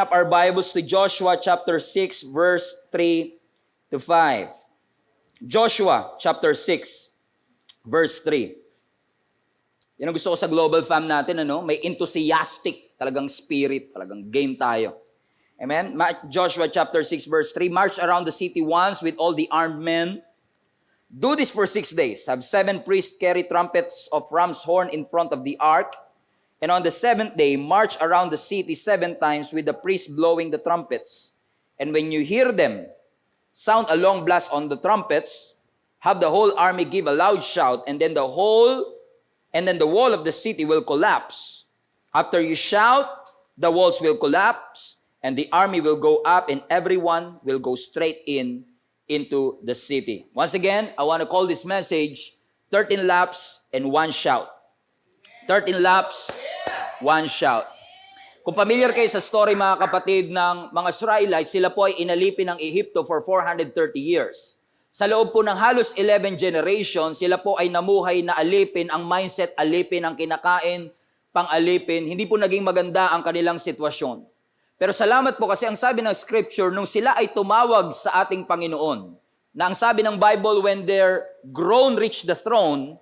Up our Bibles to Joshua chapter 6 verse 3 to 5. Joshua chapter 6 verse 3. Yan ang gusto ko sa Global Fam natin, ano? May enthusiastic talagang spirit, talagang game tayo. Amen? Joshua chapter 6 verse 3, march around the city once with all the armed men. Do this for 6 days. Have 7 priests carry trumpets of ram's horn in front of the ark. And on the 7th day, march around the city 7 times with the priests blowing the trumpets. And when you hear them sound a long blast on the trumpets, have the whole army give a loud shout, and then the wall of the city will collapse. After you shout, the walls will collapse, and the army will go up, and everyone will go straight into the city. Once again, I want to call this message 13 laps and 1 shout. 13 laps, 1 shout. Kung familiar kayo sa story, mga kapatid, ng mga Israelites, sila po ay inalipin ng Ehipto for 430 years. Sa loob po ng halos 11 generations, sila po ay namuhay na alipin, ang mindset alipin, ang kinakain, pang-alipin. Hindi po naging maganda ang kanilang sitwasyon. Pero salamat po kasi ang sabi ng Scripture, nung sila ay tumawag sa ating Panginoon, na ang sabi ng Bible, when their groan reached the throne,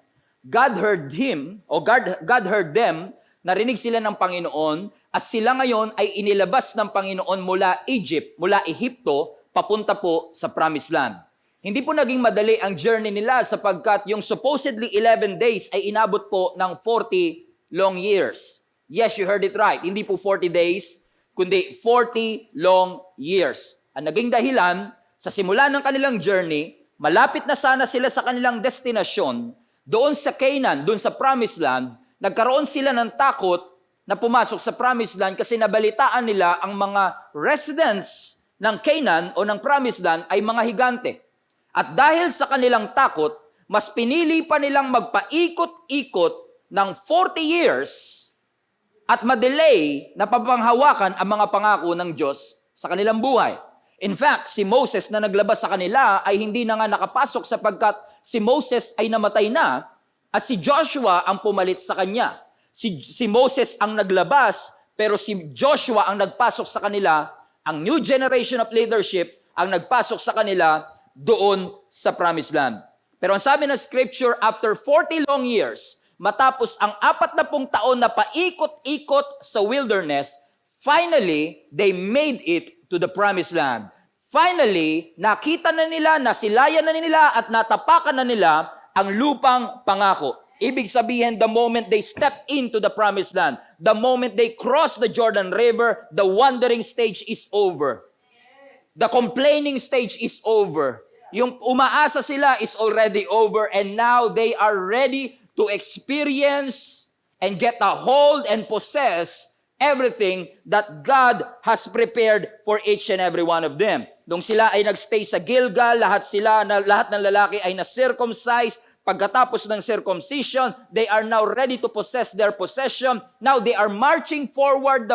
God heard him, o God heard them, narinig sila ng Panginoon, at sila ngayon ay inilabas ng Panginoon mula Egypt, mula Ehipto, papunta po sa Promised Land. Hindi po naging madali ang journey nila sapagkat yung supposedly 11 days ay inabot po ng 40 long years. Yes, you heard it right. Hindi po 40 days, kundi 40 long years. Ang naging dahilan, sa simula ng kanilang journey, malapit na sana sila sa kanilang destinasyon, doon sa Canaan, doon sa Promised Land, nagkaroon sila ng takot na pumasok sa Promised Land kasi nabalitaan nila ang mga residents ng Canaan o ng Promised Land ay mga higante. At dahil sa kanilang takot, mas pinili pa nilang magpaikot-ikot ng 40 years at madelay na papanghawakan ang mga pangako ng Diyos sa kanilang buhay. In fact, si Moses na naglabas sa kanila ay hindi na nga nakapasok sapagkat si Moses ay namatay na at si Joshua ang pumalit sa kanya. Si Moses ang naglabas pero si Joshua ang nagpasok sa kanila. Ang new generation of leadership ang nagpasok sa kanila doon sa Promised Land. Pero ang sabi ng Scripture, after 40 long years, matapos ang 40 taon na paikot-ikot sa wilderness, finally, they made it to the Promised Land. Finally, nakita na nila, nasilayan na nila, at natapakan na nila ang lupang pangako. Ibig sabihin, the moment they step into the Promised Land, the moment they cross the Jordan River, the wandering stage is over. The complaining stage is over. Yung umaasa sila is already over, and now they are ready to experience and get a hold and possess everything that God has prepared for each and every one of them. Nung sila ay nagstay sa Gilgal, lahat ng lalaki ay na-circumcise. Pagkatapos ng circumcision, they are now ready to possess their possession. Now they are marching forward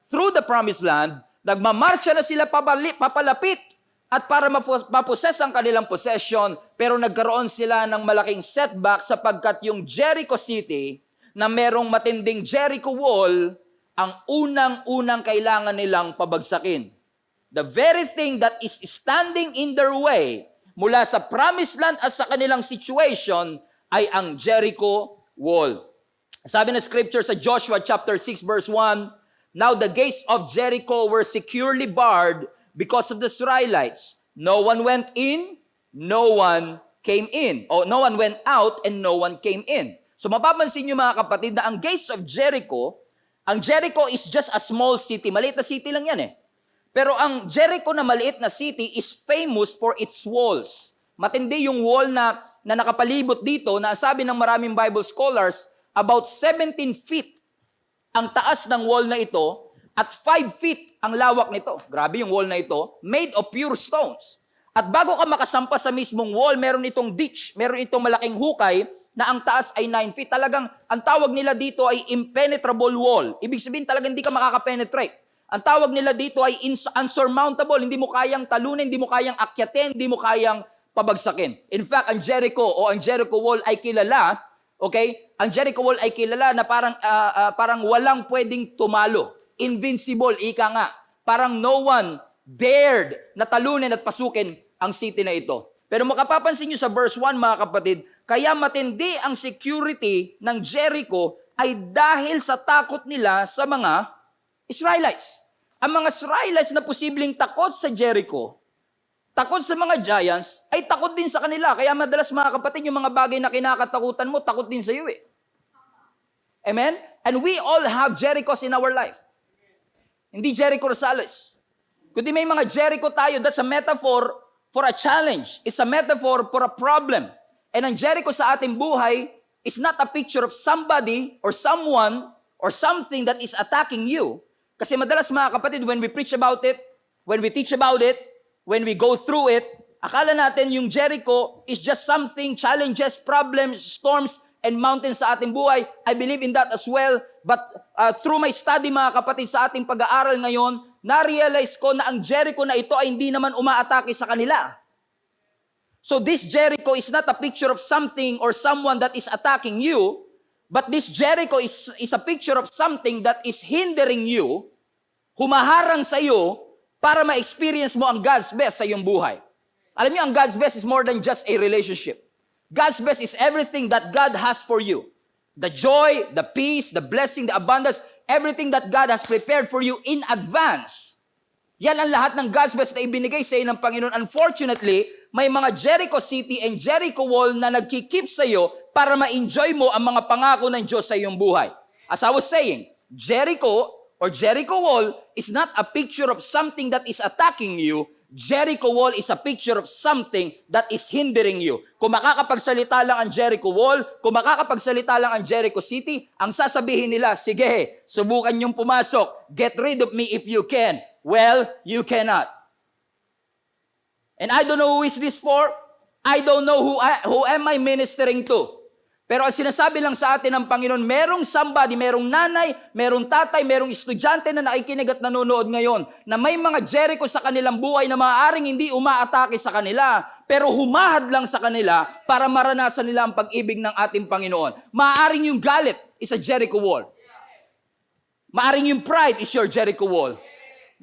through the Promised Land. Nagmamarcha na sila papalapit at para maposes ang kanilang possession, pero nagkaroon sila ng malaking setback sapagkat yung Jericho City, na merong matinding Jericho Wall, ang unang-unang kailangan nilang pabagsakin. The very thing that is standing in their way mula sa Promised Land at sa kanilang situation ay ang Jericho Wall. Sabi ng Scripture sa Joshua chapter 6 verse 1, now the gates of Jericho were securely barred because of the Israelites. No one went in, no one came in. O no one went out and no one came in. So mapapansin nyo mga kapatid na ang gates of Jericho, ang Jericho is just a small city. Maliit na city lang yan eh. Pero ang Jericho na maliit na city is famous for its walls. Matindi yung wall na nakapalibot dito na sabi ng maraming Bible scholars, about 17 feet ang taas ng wall na ito at 5 feet ang lawak nito. Grabe yung wall na ito, made of pure stones. At bago ka makasampa sa mismong wall, meron itong ditch, meron itong malaking hukay na ang taas ay 9 feet. Talagang, ang tawag nila dito ay impenetrable wall. Ibig sabihin talagang hindi ka makakapenetrate. Ang tawag nila dito ay unsurmountable. Hindi mo kayang talunin, hindi mo kayang akyatin, hindi mo kayang pabagsakin. In fact, ang Jericho o ang Jericho Wall ay kilala, okay? Ang Jericho Wall ay kilala na parang walang pwedeng tumalo. invincible, ika nga. Parang no one dared na talunin at pasukin ang city na ito. Pero makapapansin nyo sa verse 1, mga kapatid, kaya matindi ang security ng Jericho ay dahil sa takot nila sa mga Israelites. Ang mga Israelites na posibleng takot sa Jericho, takot sa mga giants, ay takot din sa kanila. Kaya madalas, mga kapatid, yung mga bagay na kinakatakutan mo, takot din sa iyo eh. Amen? And we all have Jerichos in our life. Hindi Jericho Rosales. Kundi may mga Jericho tayo, that's a metaphor for a challenge. It's a metaphor for a problem. And ang Jericho sa ating buhay is not a picture of somebody or someone or something that is attacking you. Kasi madalas, mga kapatid, when we preach about it, when we teach about it, when we go through it, akala natin yung Jericho is just something, challenges, problems, storms, and mountains sa ating buhay. I believe in that as well. But through my study, mga kapatid, sa ating pag-aaral ngayon, na-realize ko na ang Jericho na ito ay hindi naman umaatake sa kanila. So this Jericho is not a picture of something or someone that is attacking you, but this Jericho is a picture of something that is hindering you, humaharang sa iyo, para ma-experience mo ang God's best sa iyong buhay. Alam niyo, ang God's best is more than just a relationship. God's best is everything that God has for you. The joy, the peace, the blessing, the abundance, everything that God has prepared for you in advance. Yan ang lahat ng God's best na ibinigay sa iyo ng Panginoon. Unfortunately, may mga Jericho City and Jericho Wall na nagkikip sa iyo para ma-enjoy mo ang mga pangako ng Diyos sa iyong buhay. As I was saying, Jericho or Jericho Wall is not a picture of something that is attacking you. Jericho Wall is a picture of something that is hindering you. Kung makakapagsalita lang ang Jericho Wall, kung makakapagsalita lang ang Jericho City, ang sasabihin nila, sige, subukan niyong pumasok. Get rid of me if you can. Well, you cannot. And I don't know who is this for. I don't know who am I ministering to. Pero ang sinasabi lang sa atin ng Panginoon, merong somebody, merong nanay, merong tatay, merong estudyante na nakikinig at nanonood ngayon, na may mga Jericho sa kanilang buhay na maaaring hindi umaatake sa kanila, pero humahad lang sa kanila para maranasan nila ang pag-ibig ng ating Panginoon. Maaaring yung galit is a Jericho Wall. Maaaring yung pride is your Jericho Wall.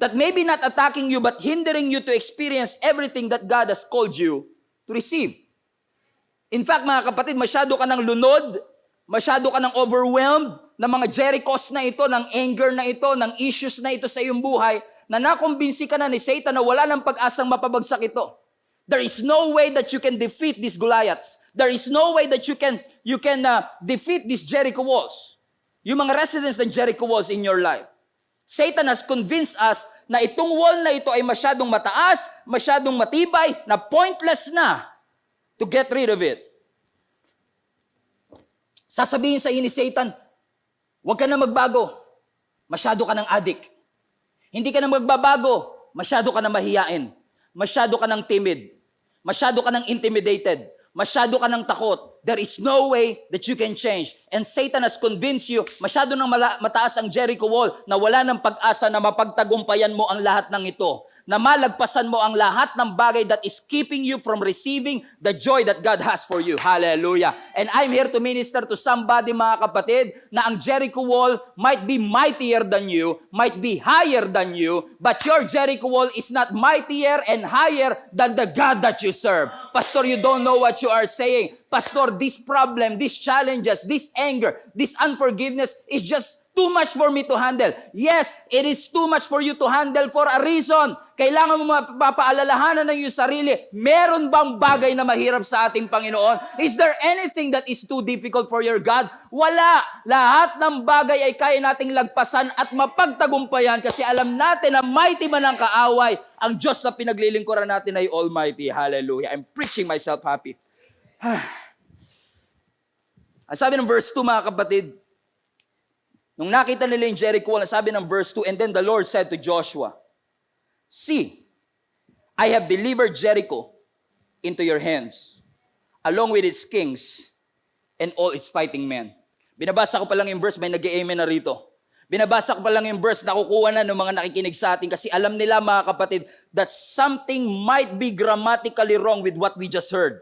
That maybe not attacking you, but hindering you to experience everything that God has called you to receive. In fact, mga kapatid, masyado ka ng lunod, masyado ka ng overwhelmed ng mga Jerichos na ito, ng anger na ito, ng issues na ito sa iyong buhay, na nakumbinsi ka na ni Satan na wala ng pag-asang mapabagsak ito. There is no way that you can defeat these Goliaths. There is no way that you can defeat these Jericho walls. Yung mga residents ng Jericho walls in your life. Satan has convinced us na itong wall na ito ay masyadong mataas, masyadong matibay, na pointless na to get rid of it. Sasabihin sa iyo ni Satan, huwag ka na magbago. Masyado ka ng addict. Hindi ka na magbabago. Masyado ka na mahiyain. Masyado ka ng timid. Masyado ka ng intimidated. Masyado ka ng takot. There is no way that you can change. And Satan has convinced you, masyado nang mataas ang Jericho Wall, na wala ng pag-asa na mapagtagumpayan mo ang lahat ng ito. Na malagpasan mo ang lahat ng bagay that is keeping you from receiving the joy that God has for you. Hallelujah. And I'm here to minister to somebody, mga kapatid, na ang Jericho Wall might be mightier than you, might be higher than you, but your Jericho Wall is not mightier and higher than the God that you serve. Pastor, you don't know what you are saying. Pastor, this problem, these challenges, this anger, this unforgiveness is just too much for me to handle. Yes, it is too much for you to handle for a reason. Kailangan mo mapapaalalahanan ng iyong sarili, meron bang bagay na mahirap sa ating Panginoon? Is there anything that is too difficult for your God? Wala. Lahat ng bagay ay kaya nating lagpasan at mapagtagumpayan kasi alam natin na mighty man ang kaaway. Ang Diyos na pinaglilingkuran natin ay Almighty. Hallelujah. I'm preaching myself happy. Ang sabi ng verse 2, mga kapatid, nung nakita nila yung Jericho wall, sabi ng verse 2, and then the Lord said to Joshua, see, I have delivered Jericho into your hands, along with its kings and all its fighting men. Binabasa ko pa lang yung verse, may nag-amen na rito. Binabasa ko pa lang yung verse, nakukuha na ng mga nakikinig sa atin kasi alam nila, mga kapatid, that something might be grammatically wrong with what we just heard.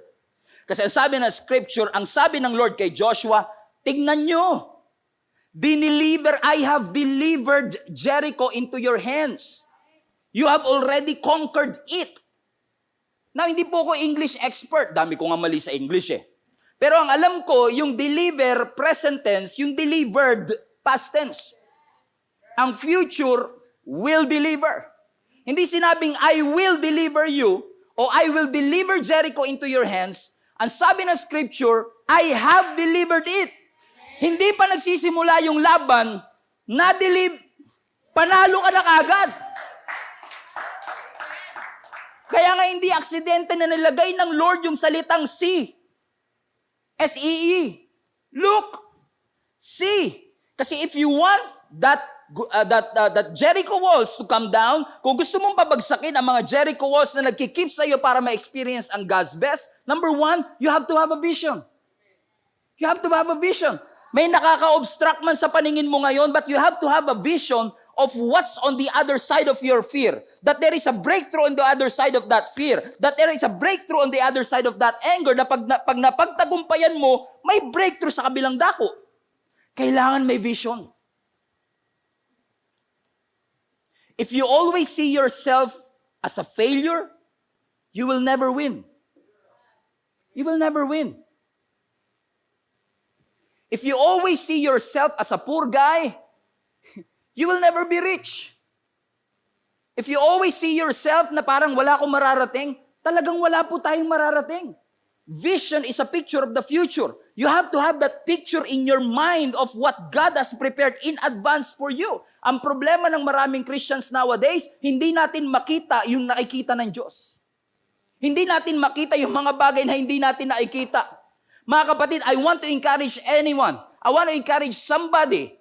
Kasi ang sabi ng scripture, ang sabi ng Lord kay Joshua, tignan nyo. I have delivered Jericho into your hands. You have already conquered it. Now, hindi po ako English expert. Dami ko nga mali sa English eh. Pero ang alam ko, yung deliver, present tense, yung delivered, past tense. Ang future, will deliver. Hindi sinabing, I will deliver you, o I will deliver Jericho into your hands. Ang sabi ng scripture, I have delivered it. Hindi pa nagsisimula yung laban, panalo ka na kagad. Kaya nga hindi aksidente na nilagay ng Lord yung salitang see. S-E-E. Look. See. Kasi if you want that Jericho walls to come down, kung gusto mong pabagsakin ang mga Jericho walls na nagkikip sa iyo para ma-experience ang God's best, number one, you have to have a vision. You have to have a vision. May nakaka-obstruct man sa paningin mo ngayon, but you have to have a vision of what's on the other side of your fear. That there is a breakthrough on the other side of that fear. That there is a breakthrough on the other side of that anger, na pag napagtagumpayan mo, may breakthrough sa kabilang dako. Kailangan may vision. If you always see yourself as a failure, you will never win. You will never win. If you always see yourself as a poor guy, you will never be rich. If you always see yourself na parang wala akong mararating, talagang wala po tayong mararating. Vision is a picture of the future. You have to have that picture in your mind of what God has prepared in advance for you. Ang problema ng maraming Christians nowadays, hindi natin makita yung nakikita ng Diyos. Hindi natin makita yung mga bagay na hindi natin nakikita. Mga kapatid, I want to encourage anyone. I want to encourage somebody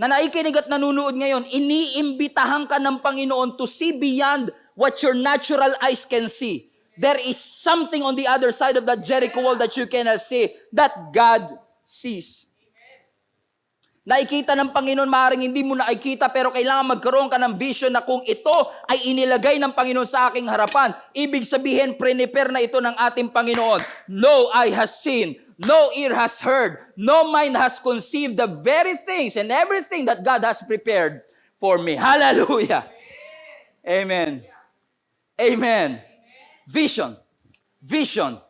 na naikinig at nanunood ngayon, iniimbitahan ka ng Panginoon to see beyond what your natural eyes can see. There is something on the other side of that Jericho wall that you cannot see, that God sees. Nakikita ng Panginoon, maaaring hindi mo nakikita, pero kailangan magkaroon ka ng vision na kung ito ay inilagay ng Panginoon sa aking harapan, ibig sabihin, prepare na ito ng ating Panginoon. No eye has seen, no ear has heard, no mind has conceived the very things and everything that God has prepared for me. Hallelujah. Amen. Amen. Vision. Vision.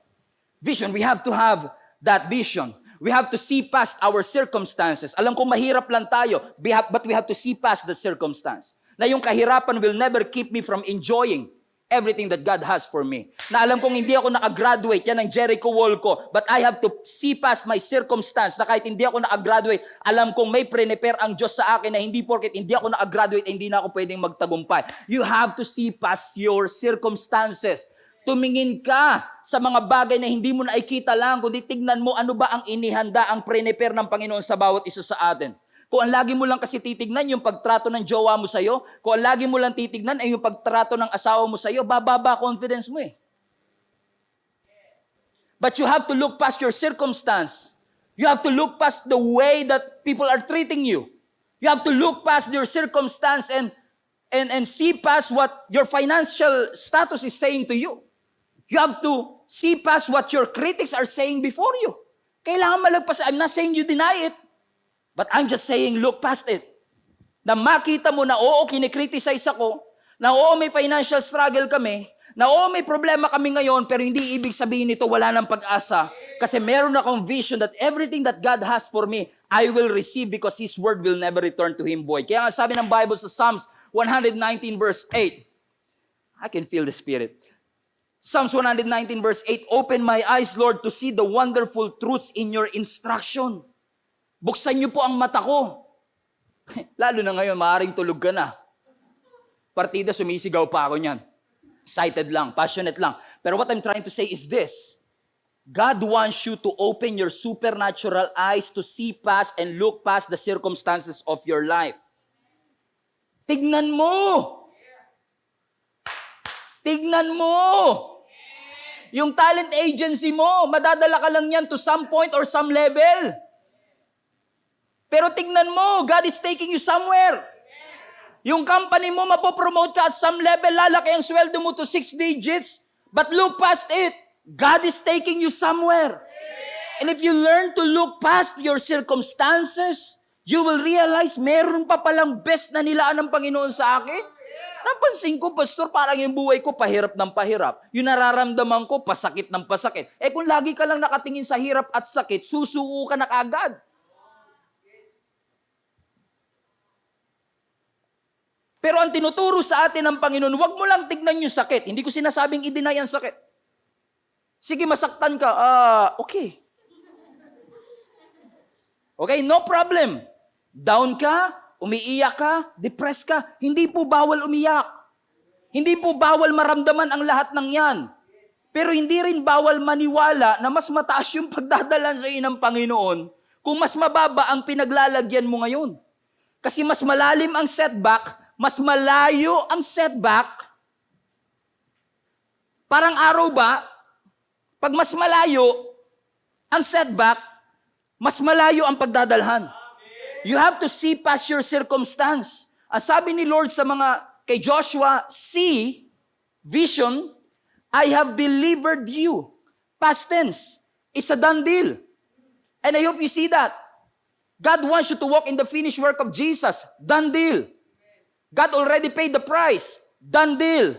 Vision. We have to have that vision. We have to see past our circumstances. Alam ko mahirap lang tayo, but we have to see past the circumstance. Na yung kahirapan will never keep me from enjoying everything that God has for me. Na alam kong hindi ako nakagraduate, yan ang Jericho wall ko, but I have to see past my circumstance, na kahit hindi ako nakagraduate, alam kong may prepare ang Diyos sa akin, na hindi porket hindi ako nakagraduate, hindi na ako pwedeng magtagumpay. You have to see past your circumstances. Tumingin ka sa mga bagay na hindi mo nakikita lang, kundi tignan mo ano ba ang inihanda, ang prepare ng Panginoon sa bawat isa sa atin. Kung ang lagi mo lang kasi titignan yung pagtrato ng jowa mo sa'yo, kung ang lagi mo lang titignan ay yung pagtrato ng asawa mo sa'yo, bababa confidence mo eh. But you have to look past your circumstance. You have to look past the way that people are treating you. You have to look past your circumstance and see past what your financial status is saying to you. You have to see past what your critics are saying before you. Kailangan malagpas. I'm not saying you deny it, but I'm just saying look past it. Na makita mo na oo, kinikriticize ako, na oo, may financial struggle kami, na oo, may problema kami ngayon, pero hindi ibig sabihin nito wala ng pag-asa. Kasi meron akong vision that everything that God has for me, I will receive because His word will never return to Him void. Kaya nga sabi ng Bible sa Psalms 119 verse 8, I can feel the Spirit. Psalms 119 verse 8, open my eyes, Lord, to see the wonderful truths in your instruction. Buksan niyo po ang mata ko. Lalo na ngayon, maaaring tulog ka na. Partida, sumisigaw pa ako niyan. Excited lang, passionate lang. Pero what I'm trying to say is this. God wants you to open your supernatural eyes to see past and look past the circumstances of your life. Tignan mo! Tignan mo! Yung talent agency mo, madadala ka lang yan to some point or some level. Pero tignan mo, God is taking you somewhere. Yung company mo, mapopromote ka at some level, lalaki ang sweldo mo to 6 digits. But look past it. God is taking you somewhere. And if you learn to look past your circumstances, you will realize meron pa palang best na nilaan ng Panginoon sa akin. Napansin ko, Pastor, parang yung buhay ko pahirap ng pahirap. Yung nararamdaman ko, pasakit ng pasakit. Eh kung lagi ka lang nakatingin sa hirap at sakit, susuko ka na kaagad. Pero ang tinuturo sa atin ng Panginoon, huwag mo lang tignan yung sakit. Hindi ko sinasabing i-deny ang sakit. Sige, masaktan ka. Okay. Okay, no problem. Down ka, umiiyak ka, depressed ka. Hindi po bawal umiyak. Hindi po bawal maramdaman ang lahat ng yan. Pero hindi rin bawal maniwala na mas mataas yung pagdadalan sa iyo ng Panginoon kung mas mababa ang pinaglalagyan mo ngayon. Kasi mas malalim ang setback, mas malayo ang setback. Parang araw ba, pag mas malayo ang setback, mas malayo ang pagdadalhan. You have to see past your circumstance. Ang sabi ni Lord sa kay Joshua, see, vision, I have delivered you. Past tense. It's a done deal. And I hope you see that. God wants you to walk in the finished work of Jesus. Done deal. God already paid the price. Done deal.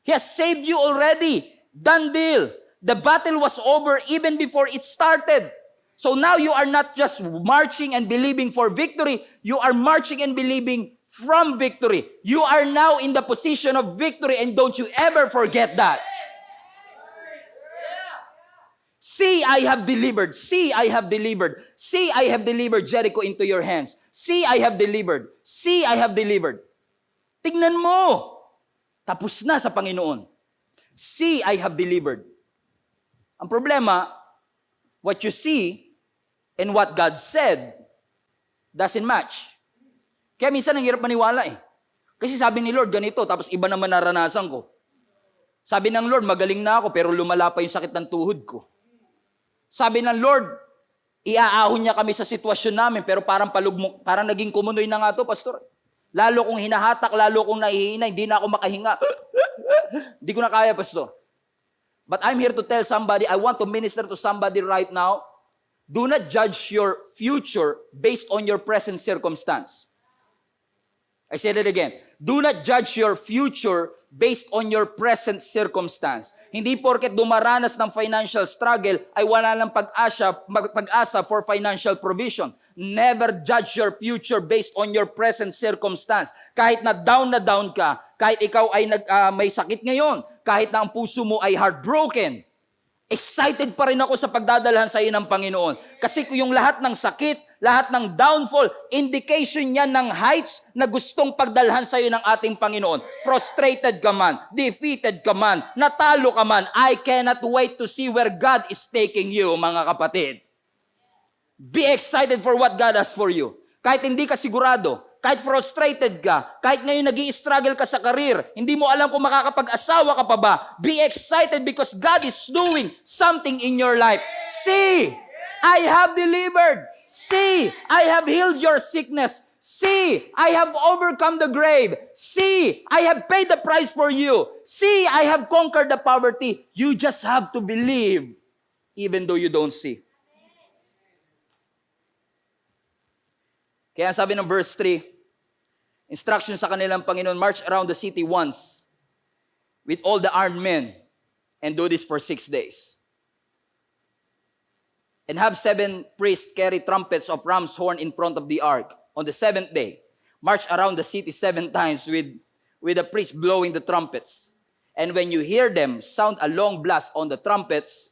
He has saved you already. Done deal. The battle was over even before it started. So now you are not just marching and believing for victory. You are marching and believing from victory. You are now in the position of victory, and don't you ever forget that. See, I have delivered. See, I have delivered. See, I have delivered Jericho into your hands. See, I have delivered. See, I have delivered. Tignan mo. Tapos na sa Panginoon. See, I have delivered. Ang problema, what you see and what God said doesn't match. Kaya minsan ang hirap maniwala eh. Kasi sabi ni Lord, ganito, tapos iba naman naranasan ko. Sabi ng Lord, magaling na ako, pero lumala pa yung sakit ng tuhod ko. Sabi ng Lord, iaahon niya kami sa sitwasyon namin, pero parang parang naging kumunoy na nga to, Pastor. Lalo kong hinahatak, lalo kong nahihina, hindi na ako makahinga. Hindi ko na kaya, Pastor. But I'm here to tell somebody, I want to minister to somebody right now, do not judge your future based on your present circumstance. I said it again. Do not judge your future based on your present circumstance. Hindi porket dumaranas ng financial struggle ay wala lang pag-asa for financial provision. Never judge your future based on your present circumstance. Kahit na down ka, kahit ikaw ay may sakit ngayon, kahit na ang puso mo ay heartbroken, excited pa rin ako sa pagdadalhan sa iyo ng Panginoon. Kasi yung lahat ng sakit, lahat ng downfall, indication yan ng heights na gustong pagdalhan sa iyo ng ating Panginoon. Frustrated ka man, defeated ka man, natalo ka man, I cannot wait to see where God is taking you, mga kapatid. Be excited for what God has for you. Kahit hindi ka sigurado, kahit frustrated ka, kahit ngayon nag-i-struggle ka sa career, hindi mo alam kung makakapag-asawa ka pa ba, be excited because God is doing something in your life. See, I have delivered. See, I have healed your sickness. See, I have overcome the grave. See, I have paid the price for you. See, I have conquered the poverty. You just have to believe even though you don't see. Kaya sabi ng verse 3, instruction sa kanilang Panginoon, march around the city once with all the armed men and do this for 6 days. And have 7 priests carry trumpets of ram's horn in front of the ark. On the 7th day, march around the city 7 times with the priests blowing the trumpets. And when you hear them sound a long blast on the trumpets,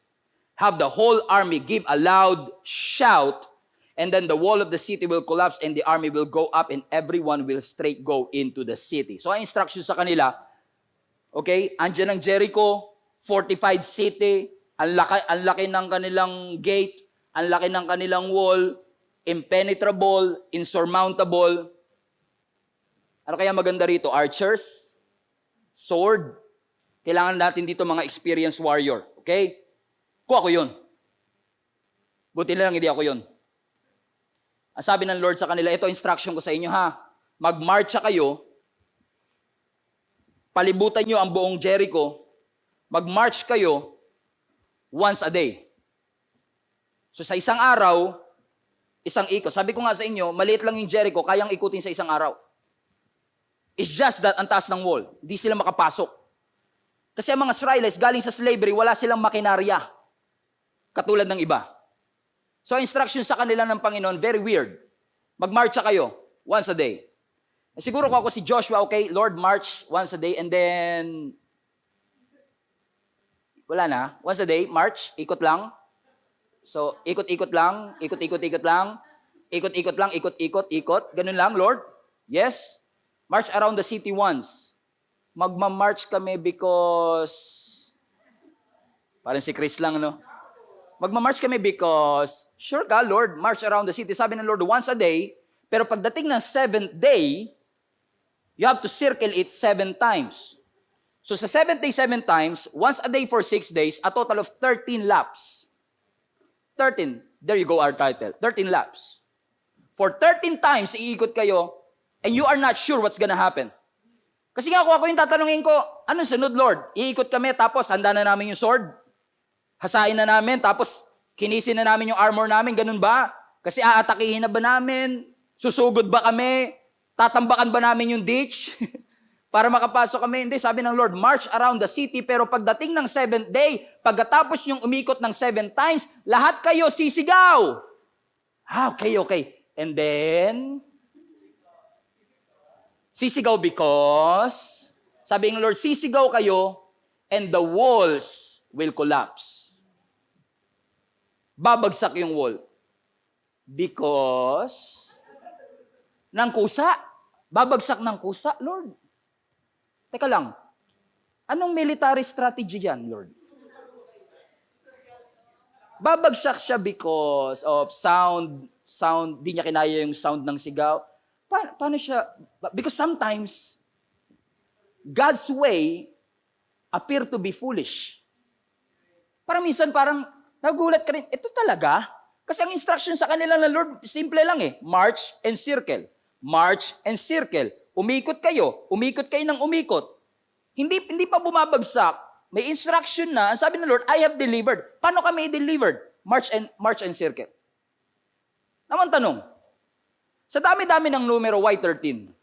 have the whole army give a loud shout, and then the wall of the city will collapse and the army will go up and everyone will straight go into the city. So ang instruction sa kanila, okay, andyan ang Jericho, fortified city, ang laki ng kanilang gate, ang laki ng kanilang wall, impenetrable, insurmountable. Ano kaya maganda rito? Archers? Sword? Kailangan natin dito mga experienced warrior. Okay? Kung ako yun. Buti na lang hindi ako yun. Ang sabi ng Lord sa kanila, ito instruction ko sa inyo ha. Mag-marcha kayo, palibutan nyo ang buong Jericho, mag-march kayo once a day. So sa isang araw, Isang ikot. Sabi ko nga sa inyo, maliit lang yung Jericho, kayang ikutin sa isang araw. It's just that ang taas ng wall. Hindi sila makapasok. Kasi ang mga Israelites, galing sa slavery, wala silang makinarya. Katulad ng iba. So, instruction sa kanila ng Panginoon, very weird. Mag-marcha kayo, once a day. Siguro ko ako si Joshua, okay, Lord, march once a day, and then, wala na, once a day, march, ikot lang. So, ikot-ikot lang, ikot-ikot-ikot lang, ikot-ikot lang, ikot-ikot-ikot, ganun lang, Lord. Yes. March around the city once. Magma-march kami because, parang si Chris lang, no? Magma-march kami because, sure ka, Lord, march around the city. Sabi ng Lord, once a day, pero pagdating ng 7th day, you have to circle it 7 times. So sa 7th day, 7 times, once a day for 6 days, a total of 13 laps. 13. There you go, our title. 13 laps. For 13 times, iikot kayo, and you are not sure what's gonna happen. Kasi nga kung ako yung tatanungin ko, anong sunod, Lord? Iikot kami, tapos handa na namin yung sword. Hasain na namin, tapos kinisin na namin yung armor namin, ganun ba? Kasi aatakihin na ba namin? Susugod ba kami? Tatambakan ba namin yung ditch? Para makapasok kami? Hindi, sabi ng Lord, march around the city, pero pagdating ng 7th day, pagkatapos yung umikot ng 7 times, lahat kayo sisigaw. Okay. And then, sisigaw because, sabi ng Lord, sisigaw kayo, and the walls will collapse. Babagsak yung wall. Because, ng kusa. Babagsak ng kusa, Lord. Teka lang, anong military strategy yan, Lord? Babagsak siya because of sound, di niya kinaya yung sound ng sigaw. Paano siya? Because sometimes, God's way appear to be foolish. Parang minsan, nagulat ka rin, ito talaga? Kasi ang instruction sa kanila ng Lord, simple lang eh. March and circle. March and circle. Umikot kayo ng umikot. Hindi pa bumabagsak. May instruction na, ang sabi ng Lord, I have delivered. Paano kami delivered? March and circle. Naman tanong, sa dami-dami ng numero, why 13?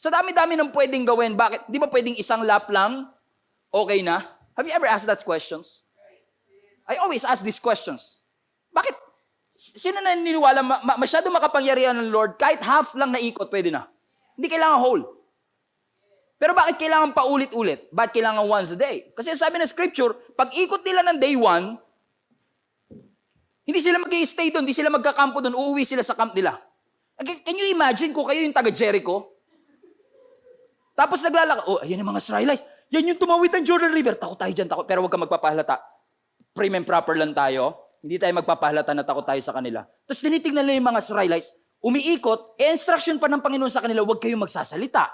Sa dami-dami ng pwedeng gawin, bakit? Di ba pwedeng isang lap lang? Okay na? Have you ever asked that questions? I always ask these questions. Bakit? Sino na niniwala, masyado makapangyarihan ng Lord, kahit half lang na ikot, pwede na. Hindi kailangan whole. Pero bakit kailangan paulit-ulit? Bakit kailangan once a day? Kasi sabi ng scripture, pag ikot nila ng day 1, hindi sila mag-i-stay doon, hindi sila magkakampo doon, uuwi sila sa camp nila. Can you imagine kung kayo yung taga Jericho? Tapos naglalakad, ayan yung mga Israelites. Yan yung tumawid ng Jordan River. Takot tayo dyan, takot. Pero huwag ka magpapahalata. Prim and proper lang tayo. Hindi tayo magpapahalata na takot tayo sa kanila. Tapos tinitignan nila yung mga Israelites, umiikot, instruction pa ng Panginoon sa kanila, huwag kayong magsasalita.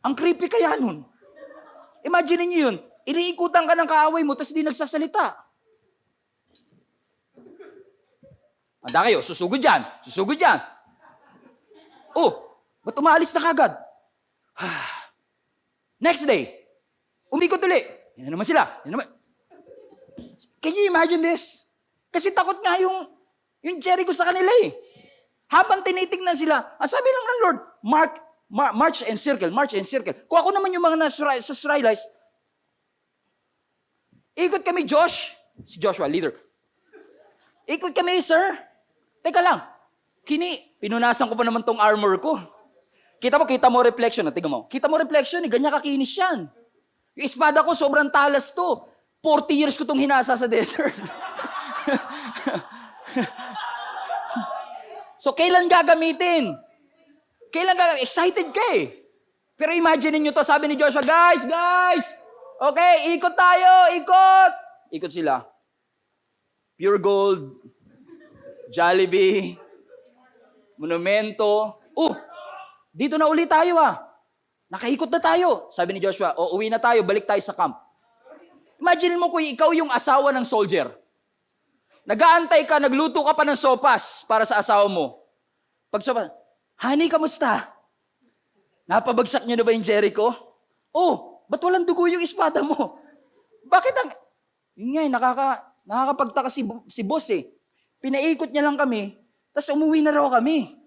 Ang creepy kaya nun. Imagine niyo yun. Iniikutan ka ng kaaway mo, tapos hindi nagsasalita. Handa kayo, susugod yan. Ba't umalis na kagad? Next day, umikot ulit. Yan na naman sila. Can you imagine this? Kasi takot nga yung Jericho sa kanila eh. Habang tinitingnan sila, ang sabi lang ng Lord, march and circle. Kung ako naman yung mga sa Israelites, ikot kami, si Joshua, leader. Ikot kami, sir. Teka lang, pinunasan ko pa naman tong armor ko. Kita mo reflection, tingnan mo. Kita mo reflection, ganyan kakinis yan. Yung espada ko, sobrang talas to. 40 years ko itong hinasa sa desert. So, kailan gagamitin? Excited ka eh. Pero imagine niyo to, sabi ni Joshua, guys, okay, ikot tayo, ikot. Ikot sila. Pure Gold, Jollibee, Monumento. Dito na uli tayo Nakaikot na tayo. Sabi ni Joshua, uwi na tayo, balik tayo sa camp. Imagine mo kung ikaw yung asawa ng soldier. Nag-aantay ka, nagluto ka pa ng sopas para sa asawa mo. Pag sopas, honey, kamusta? Napabagsak niyo na ba yung Jericho? Ba't walang dugo yung espada mo? Bakit yun nga nakakapagtaka si boss eh. Pinaikot niya lang kami, tapos umuwi na raw kami.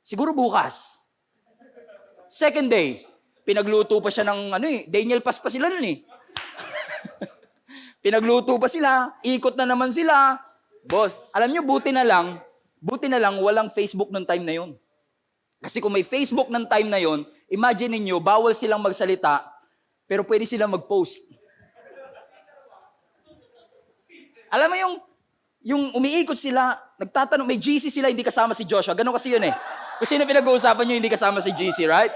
Siguro bukas. Second day, pinagluto pa siya ng Daniel Paz pa sila nun eh. Pinagluto pa sila, ikot na naman sila. Boss, alam niyo, buti na lang walang Facebook ng time na yon. Kasi kung may Facebook ng time na yon, imagine niyo, bawal silang magsalita, pero pwede silang mag-post. Alam mo yung umiikot sila, nagtatanong, may GC sila, hindi kasama si Joshua. Ganun kasi yun eh. Kasi na pinag-uusapan nyo, hindi kasama si GC, right?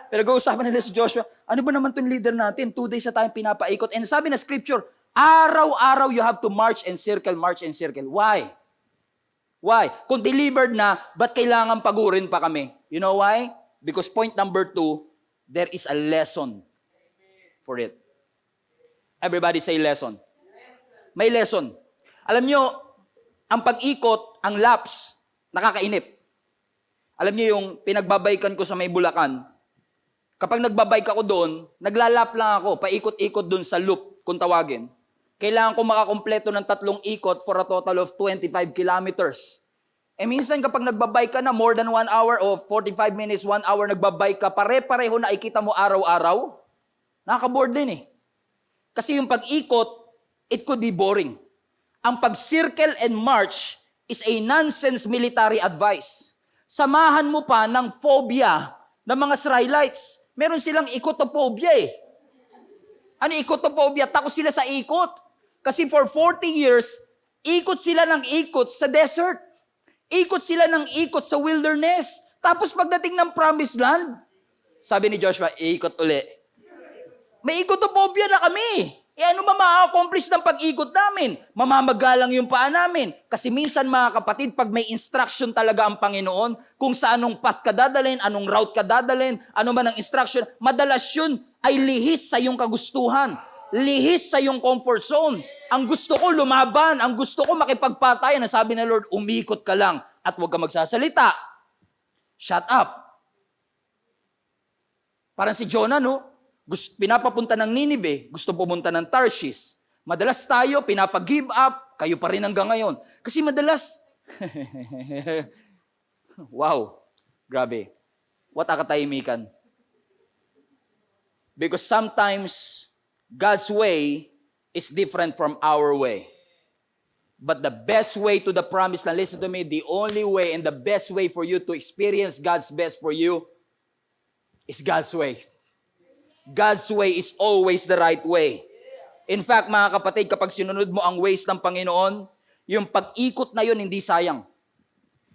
Pinag-uusapan nila si Joshua, ano ba naman itong leader natin? 2 days na tayong pinapaikot. And sabi na scripture, araw-araw you have to march and circle. Why? Why? Kung delivered na, ba't kailangan pagurin pa kami? You know why? Because point number 2, there is a lesson for it. Everybody say lesson. May lesson. Alam nyo, ang pag-ikot, ang laps, nakakainip. Alam nyo yung pinagbabaykan ko sa may Bulacan, kapag nagbabike ako doon, naglalap lang ako, paikot-ikot doon sa loop, kung tawagin. Kailangan ko makakompleto ng 3 ikot for a total of 25 kilometers. Minsan kapag nagbabike ka na more than 1 hour o 45 minutes, 1 hour nagbabike ka, pare-pareho na ikita mo araw-araw, nakaka-board din eh. Kasi yung pag-ikot, it could be boring. Ang pag-circle and march is a nonsense military advice. Samahan mo pa ng phobia ng mga Israelites. Meron silang ikotophobia eh. Ano ikotophobia? Takot sila sa ikot. Kasi for 40 years, ikot sila ng ikot sa desert. Ikot sila ng ikot sa wilderness. Tapos pagdating ng promised land, sabi ni Joshua, ikot uli. May ikotophobia na kami. Ano ba ma-accomplish ng pag-ikot namin? Mamamagalang yung paa namin. Kasi minsan mga kapatid, pag may instruction talaga ang Panginoon, kung sa anong path ka dadalhin, anong route ka dadalhin, ano man ang instruction, madalas yun ay lihis sa iyong kagustuhan. Lihis sa iyong comfort zone. Ang gusto ko lumaban, ang gusto ko makipagpatayan. Ang sabi ng Lord, umikot ka lang at huwag ka magsasalita. Shut up. Parang si Jonah, no? Pinapapunta ng Ninive, gusto pumunta ng Tarshish. Madalas tayo, pinapag-give up, kayo pa rin hanggang ngayon. Kasi madalas, wow, grabe. What a katahimikan. Because sometimes, God's way is different from our way. But the best way to the promised land, listen to me, the only way and the best way for you to experience God's best for you is God's way. God's way is always the right way. In fact, mga kapatid, kapag sinunod mo ang ways ng Panginoon, yung pag-ikot na yun, hindi sayang.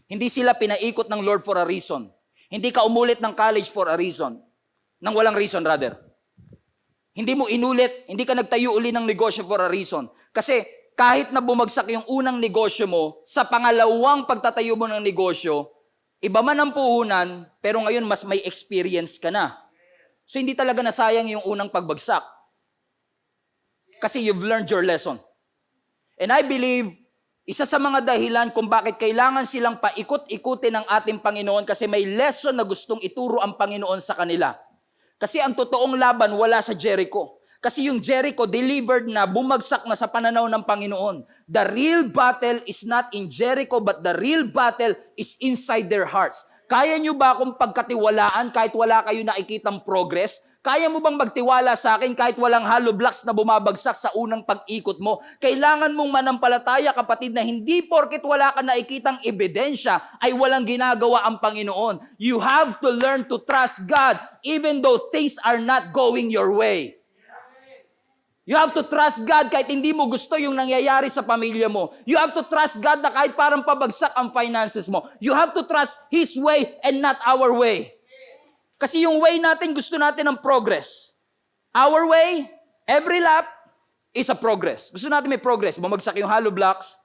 Hindi sila pinaikot ng Lord for a reason. Hindi ka umulit ng college for a reason. Nang walang reason, rather. Hindi mo inulit, hindi ka nagtayo uli ng negosyo for a reason. Kasi kahit na bumagsak yung unang negosyo mo, sa pangalawang pagtatayo mo ng negosyo, iba man ang puhunan, pero ngayon mas may experience ka na. So hindi talaga nasayang yung unang pagbagsak. Kasi you've learned your lesson. And I believe, isa sa mga dahilan kung bakit kailangan silang paikot-ikutin ng ating Panginoon kasi may lesson na gustong ituro ang Panginoon sa kanila. Kasi ang totoong laban wala sa Jericho. Kasi yung Jericho delivered na, bumagsak na sa pananaw ng Panginoon. The real battle is not in Jericho, but the real battle is inside their hearts. Kaya nyo ba akong pagkatiwalaan kahit wala kayo nakikitang progress? Kaya mo bang magtiwala sa akin kahit walang hollow blocks na bumabagsak sa unang pag-ikot mo? Kailangan mong manampalataya, kapatid, na hindi porket wala ka nakikitang ebidensya ay walang ginagawa ang Panginoon. You have to learn to trust God even though things are not going your way. You have to trust God kahit hindi mo gusto yung nangyayari sa pamilya mo. You have to trust God na kahit parang pabagsak ang finances mo. You have to trust His way and not our way. Kasi yung way natin, gusto natin ng progress. Our way, every lap, is a progress. Gusto natin may progress. Bumagsak yung hollow blocks,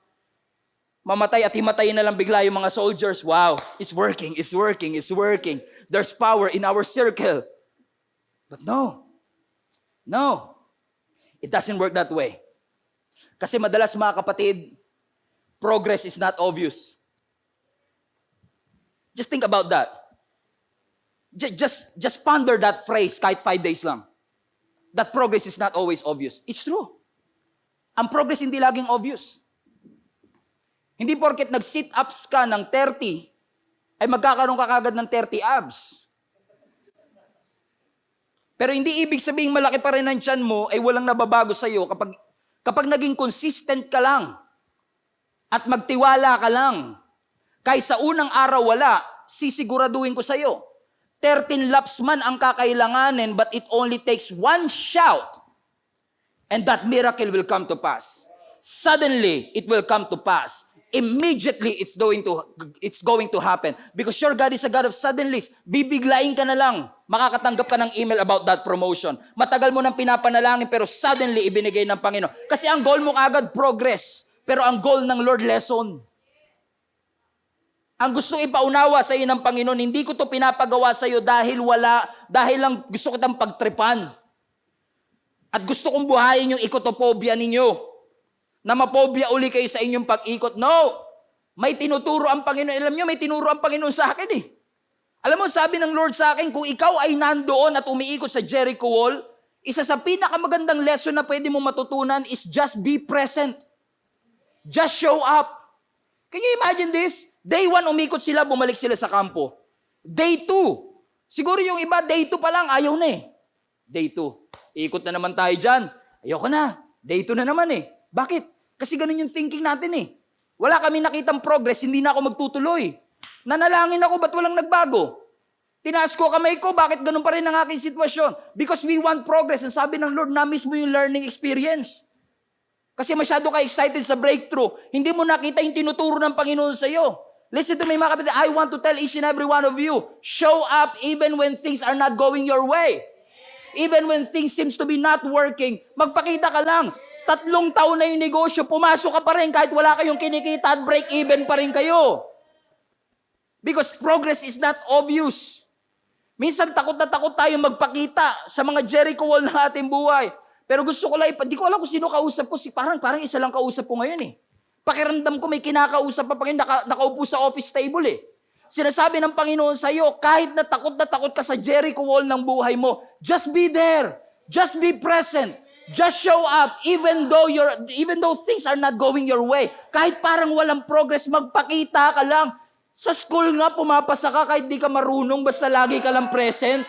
mamatay at himatayin na lang bigla yung mga soldiers. Wow, it's working, it's working, it's working. There's power in our circle. But no. It doesn't work that way. Kasi madalas mga kapatid, progress is not obvious. Just think about that. Just ponder that phrase kahit 5 days lang. That progress is not always obvious. It's true. Ang progress hindi laging obvious. Hindi porket nag-sit-ups ka ng 30, ay magkakaroon ka kagad ng 30 abs. Pero hindi ibig sabihin malaki pa rin ang tiyan mo ay walang nababago sa'yo kapag naging consistent ka lang at magtiwala ka lang. Kahit sa unang araw wala, sisiguraduhin ko sa'yo. 13 laps man ang kakailanganin, but it only takes one shout and that miracle will come to pass. Suddenly, it will come to pass. Immediately, it's going to happen. Because your God is a God of suddenlies. Bibiglayin ka na lang. Makakatanggap ka ng email about that promotion. Matagal mo nang pinapanalangin pero suddenly ibinigay ng Panginoon. Kasi ang goal mo kagad, progress. Pero ang goal ng Lord, lesson. Ang gusto ipaunawa sa iyo ng Panginoon, hindi ko to pinapagawa sa iyo dahil lang gusto kitang pagtripan. At gusto kong buhayin yung ikotopobia ninyo. Na mapobia uli kayo sa inyong pag-ikot. No! May tinuturo ang Panginoon. Alam nyo, may tinuro ang Panginoon sa akin eh. Alam mo, sabi ng Lord sa akin, kung ikaw ay nandoon at umiikot sa Jericho Wall, isa sa pinakamagandang lesson na pwede mo matutunan is just be present. Just show up. Can you imagine this? Day 1, umikot sila, bumalik sila sa kampo. Day 2, siguro yung iba, day 2 pa lang, ayaw na eh. Day 2, ikot na naman tayo dyan. Ayoko na. Day 2 na naman eh. Bakit? Kasi ganun yung thinking natin eh. Wala kami nakitang progress, hindi na ako magtutuloy. Nanalangin ako, ba't walang nagbago? Tinaas ko kamay ko, bakit ganun pa rin ang aking sitwasyon? Because we want progress. And sabi ng Lord, na-miss mo yung learning experience. Kasi masyado ka excited sa breakthrough. Hindi mo nakita yung tinuturo ng Panginoon sa iyo. Listen to me mga kapatid, I want to tell each and every one of you, show up even when things are not going your way. Even when things seems to be not working, magpakita ka lang. 3 taon na yung negosyo, pumasok ka pa rin kahit wala kayong kinikita at break even pa rin kayo. Because progress is not obvious. Minsan takot na takot tayo magpakita sa mga Jericho Wall ng ating buhay. Pero gusto ko lang, di ko alam kung sino kausap ko. Parang isa lang kausap ko ngayon eh. Pakiramdam ko may kinakausap pa Panginoon, nakaupo sa office table eh. Sinasabi ng Panginoon sa iyo, kahit na takot ka sa Jericho Wall ng buhay mo, just be there. Just be present. Just show up even though things are not going your way. Kahit parang walang progress, magpakita ka lang. Sa school nga, pumapasa ka kahit di ka marunong, basta lagi ka lang present.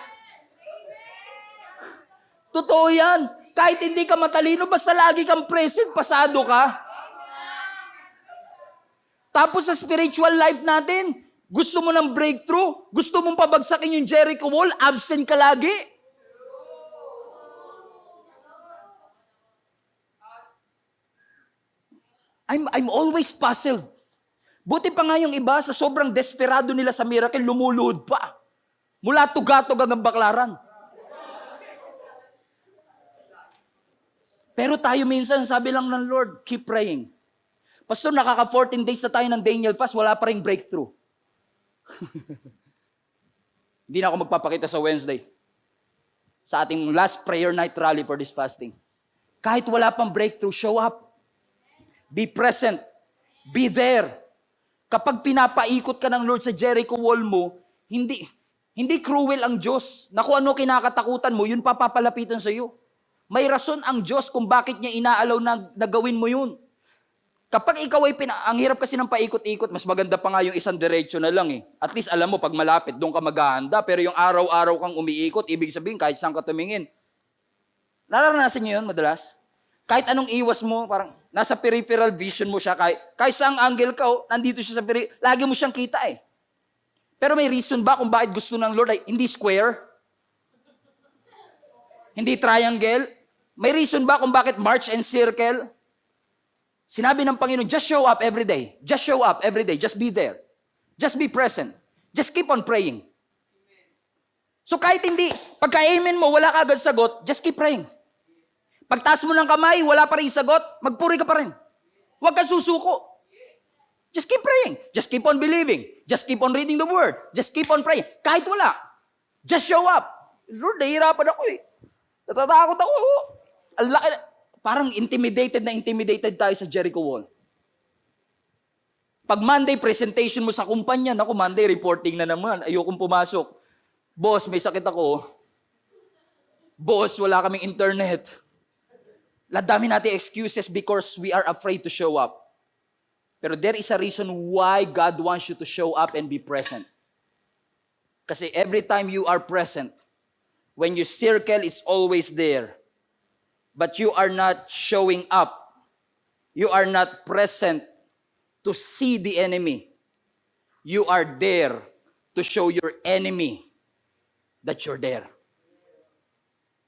Totoo yan. Kahit hindi ka matalino, basta lagi kang present, pasado ka. Tapos sa spiritual life natin, gusto mo ng breakthrough, gusto mong pabagsakin yung Jericho Wall, absent ka lagi. I'm always puzzled. Buti pa nga yung iba, sa sobrang desperado nila sa miracle, lumuluhod pa. Mula tugatog hanggang baklaran. Pero tayo minsan, sabi lang ng Lord, keep praying. Pastor, nakaka 14 days na tayo ng Daniel fast, wala pa ring breakthrough. Hindi na ako magpapakita sa Wednesday. Sa ating last prayer night rally for this fasting. Kahit wala pang breakthrough, show up. Be present. Be there. Kapag pinapaikot ka ng Lord sa Jericho Wall mo, hindi cruel ang Diyos. Na kung ano kinakatakutan mo, yun papapalapitan sa iyo. May rason ang Diyos kung bakit niya inaalaw na gawin mo yun. Kapag ikaw ay ang hirap kasi ng paikot-ikot, mas maganda pa nga yung isang diretso na lang eh. At least alam mo, pag malapit, doon ka maghahanda. Pero yung araw-araw kang umiikot, ibig sabihin kahit saan ka tumingin. Nararanasan niyo yun madalas? Kahit anong iwas mo, parang nasa peripheral vision mo siya. Kahit saang angle ka, nandito siya sa peripheral, lagi mo siyang kita eh. Pero may reason ba kung bakit gusto ng Lord ay hindi square? Hindi triangle? May reason ba kung bakit march and circle? Sinabi ng Panginoon, just show up every day. Just show up every day. Just be there. Just be present. Just keep on praying. So kahit hindi, pagka-amen mo, wala ka agad sagot, just keep praying. Pagtaas mo ng kamay, wala pa rin sagot, magpuri ka pa rin. Huwag ka susuko. Just keep praying. Just keep on believing. Just keep on reading the word. Just keep on praying. Kahit wala, just show up. Lord, nahihirapan ako eh. Natatakot ako. Ang laki, parang intimidated tayo sa Jericho Wall. Pag Monday presentation mo sa kumpanya, naku, Monday reporting na naman, ayokong pumasok. Boss, may sakit ako. Boss, wala kaming internet. Dami natin excuses because we are afraid to show up. Pero there is a reason why God wants you to show up and be present. Kasi every time you are present, when you circle, it's always there. But you are not showing up. You are not present to see the enemy. You are there to show your enemy that you're there.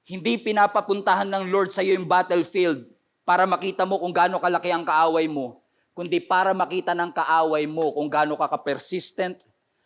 Hindi pinapapuntahan ng Lord sa iyo yung battlefield para makita mo kung gaano kalaki ang kaaway mo, kundi para makita ng kaaway mo kung gaano ka persistent,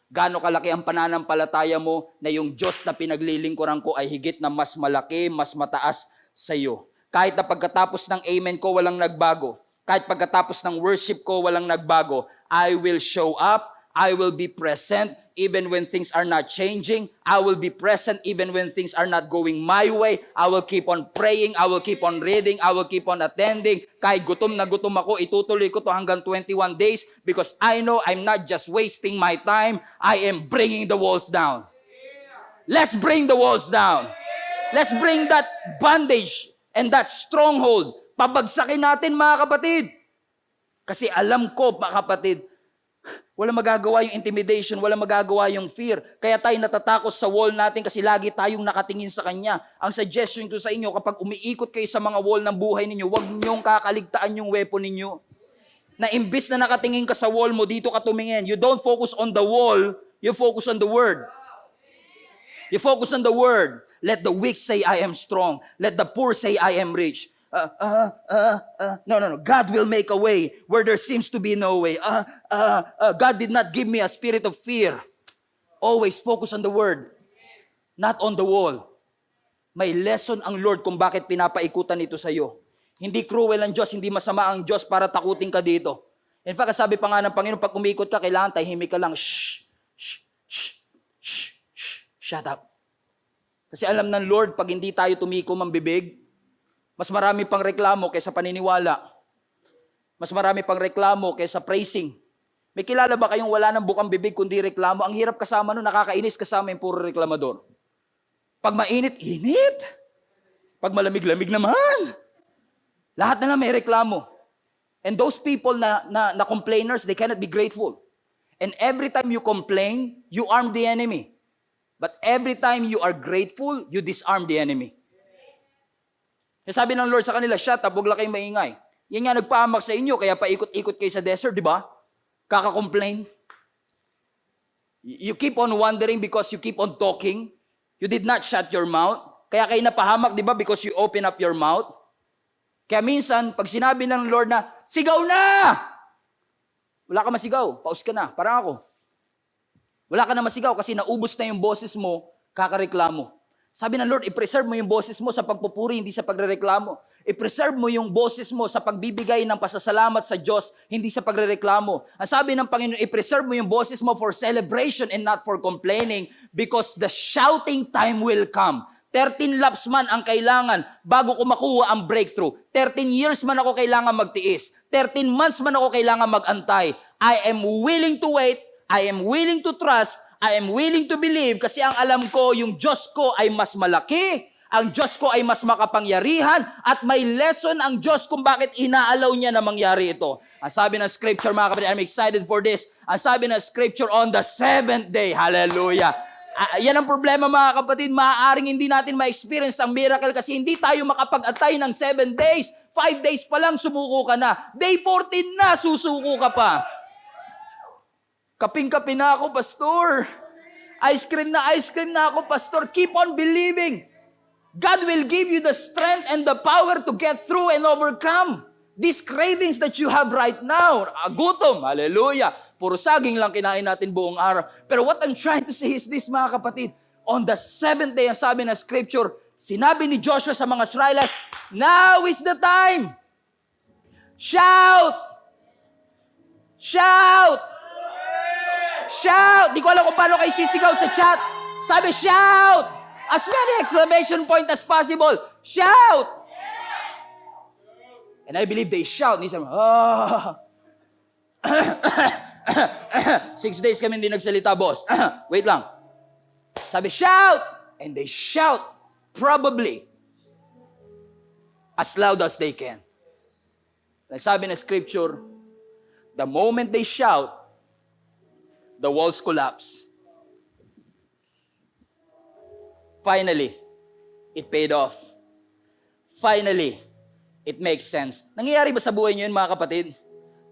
gaano kalaki ang pananampalataya mo na yung Diyos na pinaglilingkuran ko ay higit na mas malaki, mas mataas sa iyo. Kahit na pagkatapos ng amen ko walang nagbago, kahit pagkatapos ng worship ko walang nagbago, I will show up, I will be present even when things are not changing. I will be present even when things are not going my way. I will keep on praying, I will keep on reading, I will keep on attending. Kahit gutom na gutom ako, itutuloy ko to hanggang 21 days because I know I'm not just wasting my time, I am bringing the walls down. Let's bring the walls down. Let's bring that bondage and that stronghold. Pabagsakin natin mga kapatid. Kasi alam ko mga kapatid, wala magagawa yung intimidation, wala magagawa yung fear. Kaya tayo natatakot sa wall natin kasi lagi tayong nakatingin sa Kanya. Ang suggestion ko sa inyo, kapag umiikot kayo sa mga wall ng buhay ninyo, huwag niyong kakaligtaan yung weapon ninyo. Na imbis na nakatingin ka sa wall mo, dito ka tumingin. You don't focus on the wall, you focus on the Word. You focus on the Word. Let the weak say, I am strong. Let the poor say, I am rich. No. God will make a way where there seems to be no way. God did not give me a spirit of fear. Always focus on the Word, not on the wall. May lesson ang Lord kung bakit pinapaikutan ito sa iyo. Hindi cruel ang Diyos, hindi masama ang Diyos para takutin ka dito. In fact, sabi pa nga ng Panginoon, pag umikot ka, kailangan tahimik ka lang. Shut up. Kasi alam ng Lord, pag hindi tayo tumikom ang bibig, mas marami pang reklamo kaysa paniniwala. Mas marami pang reklamo kaysa praising. May kilala ba kayong wala ng bukang bibig kundi reklamo? Ang hirap kasama nun, nakakainis kasama yung puro reklamador. Pag mainit, init. Pag malamig-lamig naman. Lahat na lang may reklamo. And those people na complainers, they cannot be grateful. And every time you complain, you arm the enemy. But every time you are grateful, you disarm the enemy. Sabi ng Lord sa kanila, shut up, huwag lang kayong maingay. Yan nga nagpahamak sa inyo, kaya paikot-ikot kayo sa desert, di ba? Kaka-complain. You keep on wondering because you keep on talking. You did not shut your mouth. Kaya kayo napahamak, di ba? Because you open up your mouth. Kaya minsan, pag sinabi ng Lord na, sigaw na! Wala ka masigaw, paus ka na, parang ako. Wala ka na masigaw kasi naubos na yung boses mo, kakareklamo. Sabi ng Lord, i-preserve mo yung boses mo sa pagpupuri, hindi sa pagrereklamo. I-preserve mo yung boses mo sa pagbibigay ng pasasalamat sa Diyos, hindi sa pagrereklamo. Ang sabi ng Panginoon, i-preserve mo yung boses mo for celebration and not for complaining because the shouting time will come. 13 laps man ang kailangan bago ko makuha ang breakthrough. 13 years man ako kailangan magtiis. 13 months man ako kailangan magantay. I am willing to wait. I am willing to trust. I am willing to believe kasi ang alam ko, yung Diyos ko ay mas malaki, ang Diyos ko ay mas makapangyarihan, at may lesson ang Diyos kung bakit inaalaw niya na mangyari ito. Ang sabi ng scripture, mga kapatid, I'm excited for this. Ang sabi ng scripture, on the 7th day, hallelujah. Yan ang problema mga kapatid, maaaring hindi natin ma-experience ang miracle kasi hindi tayo makapag-atay ng 7 days. 5 days pa lang, sumuko ka na. Day 14 na, susuko ka pa. Kaping-kape na ako, pastor. Ice cream na ako, pastor. Keep on believing. God will give you the strength and the power to get through and overcome these cravings that you have right now. Gutom, hallelujah. Puro saging lang kinain natin buong araw. Pero what I'm trying to say is this, mga kapatid. On the 7th day, ang sabi ng scripture, sinabi ni Joshua sa mga Israelites, now is the time. Shout! Shout! Shout! Di ko alam kung paano kayo sisigaw sa chat. Sabi, shout! As many exclamation point as possible. Shout! And I believe they shout. Hindi sabi, 6 days kami hindi nagsalita, boss. Wait lang. Sabi, shout! And they shout, probably, as loud as they can. Sabi na scripture, The moment they shout, the walls collapse. Finally, it paid off. Finally, it makes sense. Nangyayari ba sa buhay niyo yun, mga kapatid?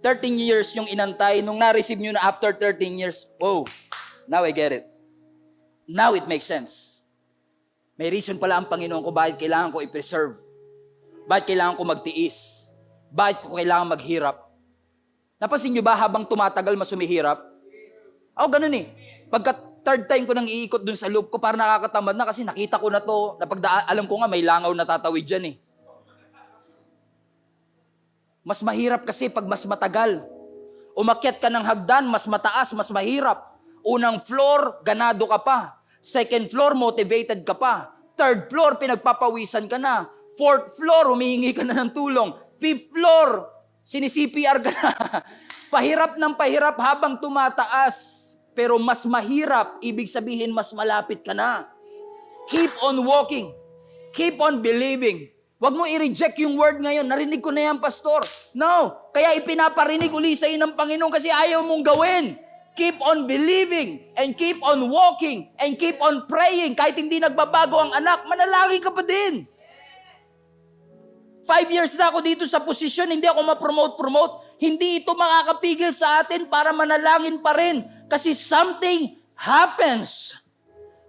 13 years yung inantay, nung na-receive nyo na after 13 years, whoa, now I get it. Now it makes sense. May reason pala ang Panginoon ko bakit kailangan ko i-preserve. Bakit kailangan ko magtiis. Bakit ko kailangan maghirap. Napansin nyo ba habang tumatagal mas humihirap? Ako ganun eh. Pagka third time ko nang iikot dun sa loop ko, parang nakakatamad na kasi nakita ko na to. Alam ko nga may langaw na tatawid dyan eh. Mas mahirap kasi pag mas matagal. Umakyat ka ng hagdan, mas mataas, mas mahirap. Unang floor, ganado ka pa. Second floor, motivated ka pa. Third floor, pinagpapawisan ka na. Fourth floor, humihingi ka na ng tulong. Fifth floor, sini-CPR ka na. Pahirap ng pahirap habang tumataas. Pero mas mahirap, ibig sabihin mas malapit ka na. Keep on walking. Keep on believing. Huwag mo i-reject yung word ngayon. Narinig ko na yan, pastor. No. Kaya ipinaparinig uli sa iyo ng Panginoon kasi ayaw mong gawin. Keep on believing and keep on walking and keep on praying. Kahit hindi nagbabago ang anak, manalangin ka pa din. 5 years na ako dito sa posisyon, hindi ako ma-promote. Hindi ito makakapigil sa atin para manalangin pa rin. Kasi something happens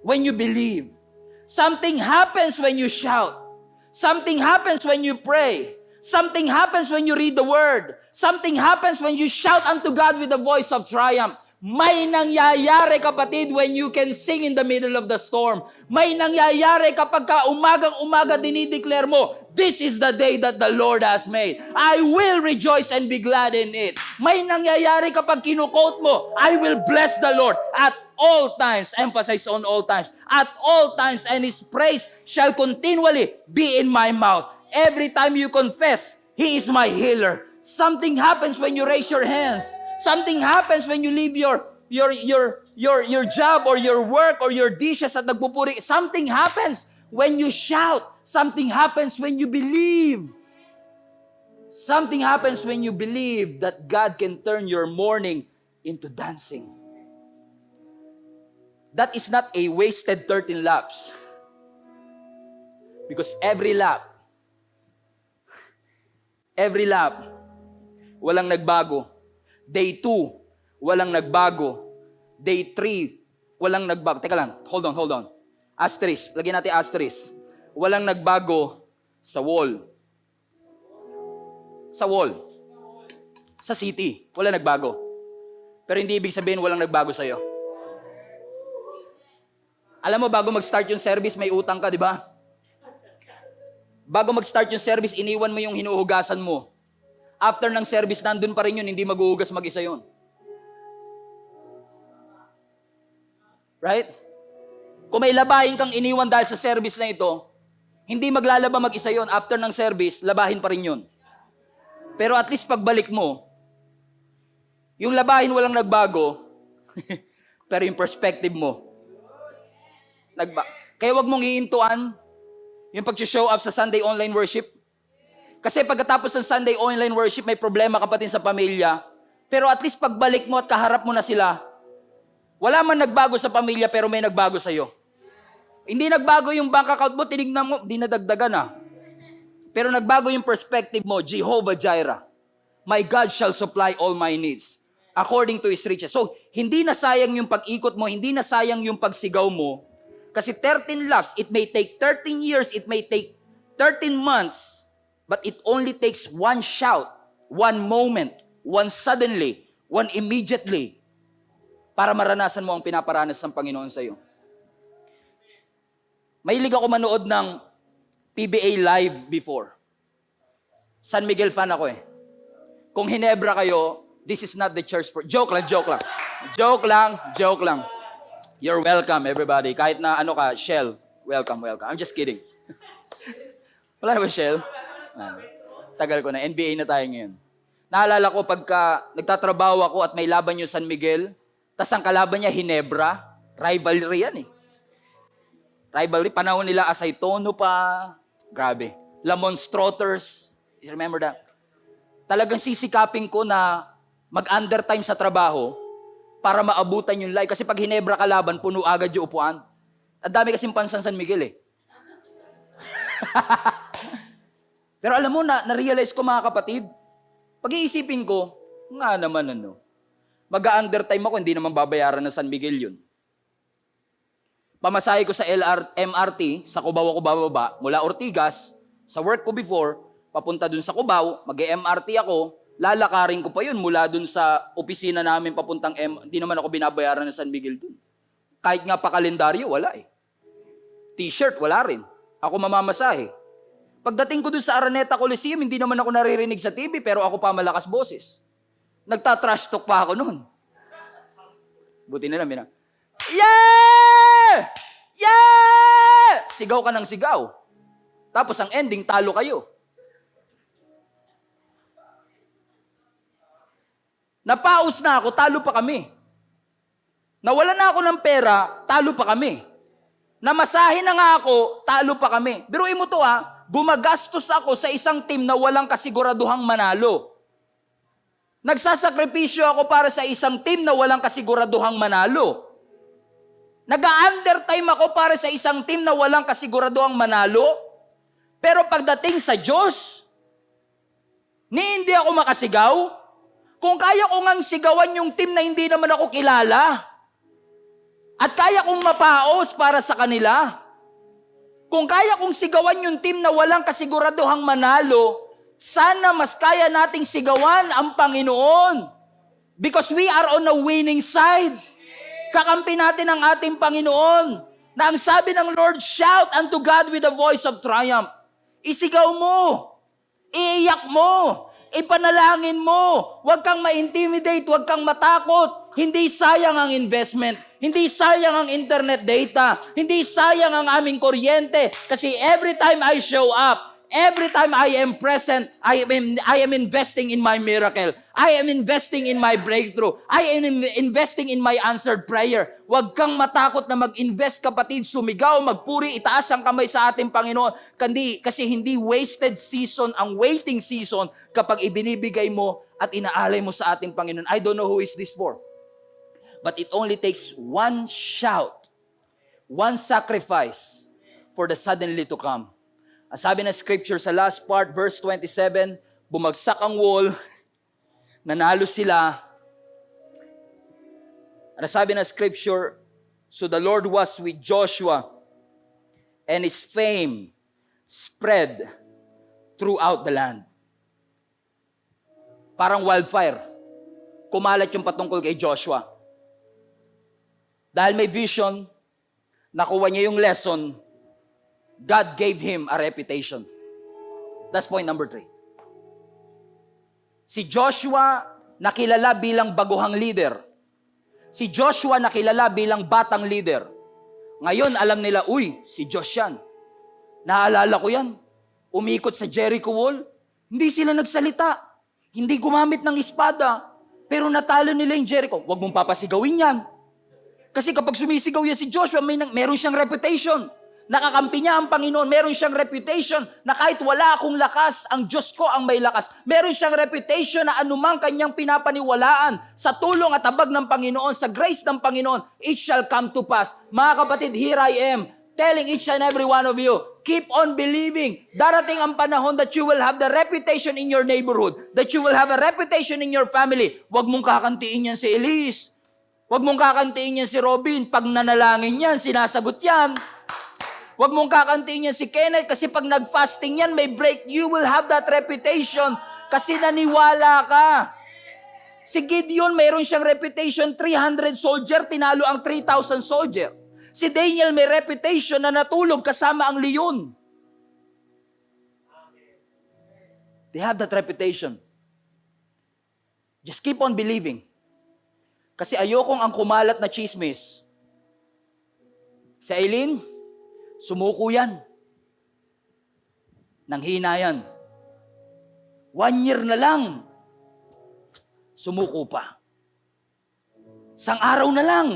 when you believe. Something happens when you shout. Something happens when you pray. Something happens when you read the word. Something happens when you shout unto God with a voice of triumph. May nangyayari, kapatid, when you can sing in the middle of the storm. May nangyayari kapag umagang-umaga dinideclare mo, this is the day that the Lord has made. I will rejoice and be glad in it. May nangyayari kapag kinukote mo, I will bless the Lord at all times. Emphasize on all times. At all times, and His praise shall continually be in my mouth. Every time you confess, He is my healer. Something happens when you raise your hands. Something happens when you leave your job or your work or your dishes at nagpupuri. Something happens when you shout. Something happens when you believe. Something happens when you believe that God can turn your mourning into dancing. That is not a wasted 13 laps. Because every lap, walang nagbago. Day 2, walang nagbago. Day 3, walang nagbago. Teka lang, hold on. Asterisk, lagyan natin asterisk. Walang nagbago sa wall. Sa wall. Sa city, wala nagbago. Pero hindi ibig sabihin walang nagbago sa'yo. Alam mo, bago mag-start yung service, may utang ka, di ba? Bago mag-start yung service, iniwan mo yung hinuhugasan mo. After ng service, nandun pa rin yun, hindi maghuhugas mag-isa yun. Right? Kung may labahin kang iniwan dahil sa service na ito, hindi maglalaba mag-isa yun. After ng service, labahin pa rin yun. Pero at least pagbalik mo, yung labahin walang nagbago, pero yung perspective mo, kaya wag mong iintuan yung pag-show up sa Sunday online worship. Kasi pagkatapos ng Sunday online worship, may problema ka pa din sa pamilya. Pero at least pagbalik mo at kaharap mo na sila, wala man nagbago sa pamilya pero may nagbago sa'yo. Hindi nagbago yung bank account mo, tinignan mo, di nadagdagan na. Pero nagbago yung perspective mo, Jehovah Jireh. My God shall supply all my needs according to His riches. So, hindi na sayang yung pag-ikot mo, hindi na sayang yung pagsigaw mo. Kasi 13 laps, it may take 13 years, it may take 13 months, but it only takes one shout, one moment, one suddenly, one immediately, para maranasan mo ang pinaparanas ng Panginoon sa iyo. Mahilig ako manood ng PBA live before. San Miguel fan ako eh. Kung Hinebra kayo, this is not the church for... Joke lang. Joke lang. You're welcome, everybody. Kahit na ano ka, Shell, welcome. I'm just kidding. Wala na ba, Shell? Tagal ko na. NBA na tayo ngayon. Naalala ko pagka nagtatrabaho ako at may laban yung San Miguel, tas ang kalaban niya, Hinebra. Rivalry yan eh. Rivalry. Panahon nila Asaytono pa. Grabe. Lamon Strotters. You remember that? Talagang sisikapin ko na mag-undertime sa trabaho para maabutan yung live. Kasi pag Hinebra kalaban, puno agad yung upuan. Ang dami kasing pansan San Miguel eh. Pero alam mo, na-realize ko mga kapatid, pag-iisipin ko, nga naman mag-undertime ako, hindi naman babayaran ng San Miguel yun. Pamasahe ko sa MRT, sa Cubao ako bababa, mula Ortigas, sa work ko before, papunta dun sa Cubao, mag-MRT ako, lalakarin ko pa yun mula dun sa opisina namin papuntang hindi naman ako binabayaran ng San Miguel dun. Kahit nga pa kalendaryo, wala eh. T-shirt, wala rin. Ako mamamasahe. Pagdating ko dun sa Araneta Coliseum, hindi naman ako naririnig sa TV, pero ako pa malakas boses. Nagta-trash talk pa ako noon. Buti na lang, yeah! Yeah! Sigaw ka ng sigaw. Tapos ang ending, talo kayo. Napaus na ako, talo pa kami. Nawala na ako ng pera, talo pa kami. Namasahe na nga ako, talo pa kami. Biruin mo to gumagastos ako sa isang team na walang kasiguraduhang manalo. Nagsasakripisyo ako para sa isang team na walang kasiguraduhang manalo. Nag-undertime ako para sa isang team na walang kasiguraduhang manalo. Pero pagdating sa Diyos, hindi ako makasigaw. Kung kaya ko ngang sigawan yung team na hindi naman ako kilala, at kaya kong mapaos para sa kanila, kung kaya kong sigawan yung team na walang kasiguraduhang manalo, sana mas kaya nating sigawan ang Panginoon. Because we are on the winning side. Kakampi natin ang ating Panginoon. Na ang sabi ng Lord, shout unto God with a voice of triumph. Isigaw mo. Iiyak mo. Ipanalangin mo. Huwag kang ma-intimidate. Huwag kang matakot. Hindi sayang ang investment. Hindi sayang ang internet data. Hindi sayang ang aming kuryente. Kasi every time I show up, every time I am present, I am investing in my miracle. I am investing in my breakthrough. I am investing in my answered prayer. Huwag kang matakot na mag-invest, kapatid. Sumigaw, magpuri, itaas ang kamay sa ating Panginoon. Kasi hindi wasted season ang waiting season kapag ibinibigay mo at inaalay mo sa ating Panginoon. I don't know who is this for. But it only takes one shout, one sacrifice for the suddenly to come. Ang sabi ng scripture sa last part, verse 27, bumagsak ang wall, nanalo sila. Ang sabi ng scripture, so the Lord was with Joshua, and his fame spread throughout the land. Parang wildfire. Kumalat yung patungkol kay Joshua. Dahil may vision, nakuha niya yung lesson, God gave him a reputation. That's point number 3. Si Joshua nakilala bilang baguhang leader. Si Joshua nakilala bilang batang leader. Ngayon, alam nila, si Josh yan. Naalala ko yan. Umikot sa Jericho Wall. Hindi sila nagsalita. Hindi gumamit ng espada. Pero natalo nila yung Jericho. Huwag mong papasigawin yan. Kasi kapag sumisigaw yan si Joshua, meron siyang reputation. Nakakampi niya ang Panginoon. Meron siyang reputation na kahit wala akong lakas, ang Diyos ko ang may lakas. Meron siyang reputation na anumang kanyang pinapaniwalaan sa tulong at habag ng Panginoon, sa grace ng Panginoon, it shall come to pass. Mga kapatid, here I am, telling each and every one of you, keep on believing. Darating ang panahon that you will have the reputation in your neighborhood, that you will have a reputation in your family. Huwag mong kakantiin yan si Elise. Huwag mong kakantiin yan si Robin. Pag nanalangin yan, sinasagot yan. Huwag mong kakantiin yan si Kenneth kasi pag nag-fasting yan, may break. You will have that reputation kasi naniwala ka. Si Gideon, mayroon siyang reputation, 300 soldier, tinalo ang 3,000 soldier. Si Daniel may reputation na natulog kasama ang leon. They have that reputation. Just keep on believing. Kasi ayokong ang kumalat na chismis. Si Aileen, sumuko yan. Nanghina yan. 1 year na lang. Sumuko pa. Isang araw na lang.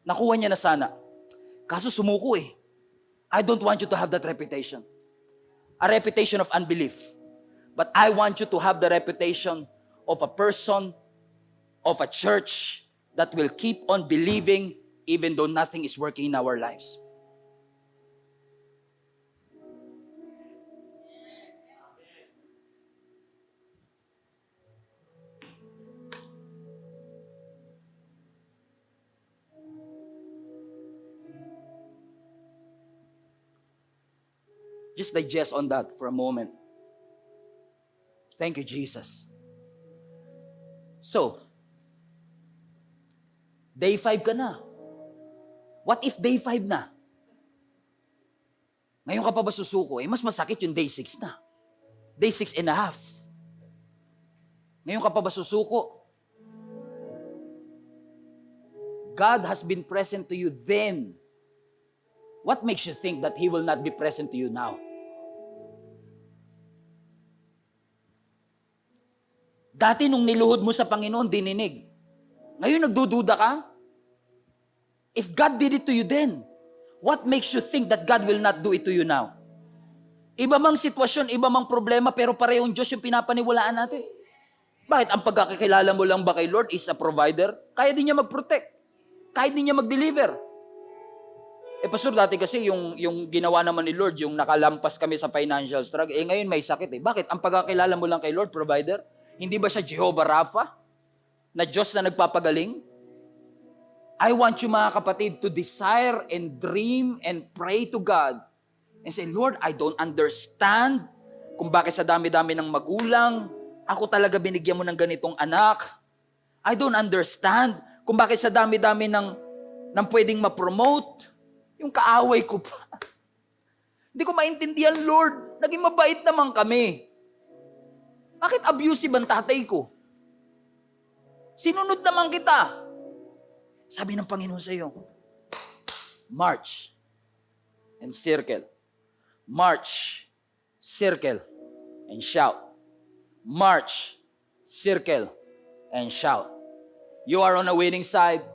Nakuha niya na sana. Kaso sumuko eh. I don't want you to have that reputation. A reputation of unbelief. But I want you to have the reputation of a person of a church that will keep on believing even though nothing is working in our lives. Just digest on that for a moment. Thank you, Jesus. So, day 5 ka na. What if day 5 na? Ngayon ka pa ba susuko? Mas masakit yung day 6 na. Day 6 and a half. Ngayon ka pa ba susuko? God has been present to you then. What makes you think that He will not be present to you now? Dati nung niluhod mo sa Panginoon, dininig. Ngayon nagdududa ka? If God did it to you then, what makes you think that God will not do it to you now? Iba mang sitwasyon, iba mang problema, pero parehong Diyos yung pinapaniwalaan natin. Bakit? Ang pagkakakilala mo lang ba kay Lord is a provider? Kaya din niya mag-protect. Kaya din niya mag-deliver. Pastor, dati kasi yung ginawa naman ni Lord, yung nakalampas kami sa financial struggle, ngayon may sakit eh. Bakit? Ang pagkakilala mo lang kay Lord, provider? Hindi ba siya Jehovah Rapha? Na Diyos na nagpapagaling? I want you mga kapatid to desire and dream and pray to God and say, Lord, I don't understand kung bakit sa dami-dami ng magulang, ako talaga binigyan mo ng ganitong anak. I don't understand kung bakit sa dami-dami ng pwedeng ma-promote, yung kaaway ko pa. Hindi ko maintindihan, Lord, naging mabait naman kami. Bakit abusive ang tatay ko? Sinunod naman kita. Sabi ng Panginoon sa iyo, march and circle. March, circle, and shout. March, circle, and shout. You are on a winning side.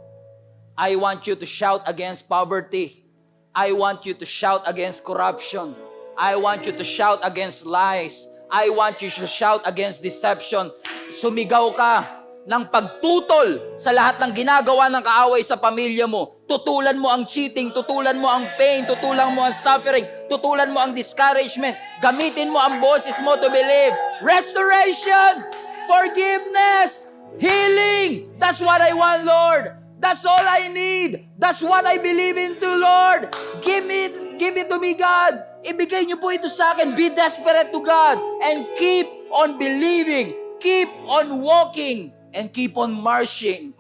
I want you to shout against poverty. I want you to shout against corruption. I want you to shout against lies. I want you to shout against deception. Sumigaw ka ng pagtutol sa lahat ng ginagawa ng kaaway sa pamilya mo. Tutulan mo ang cheating, tutulan mo ang pain, tutulan mo ang suffering, tutulan mo ang discouragement. Gamitin mo ang boses mo to believe. Restoration, forgiveness, healing. That's what I want, Lord. That's all I need. That's what I believe into, Lord. Give it to me, God. Ibigay niyo po ito sa akin. Be desperate to God and keep on believing. Keep on walking and keep on marching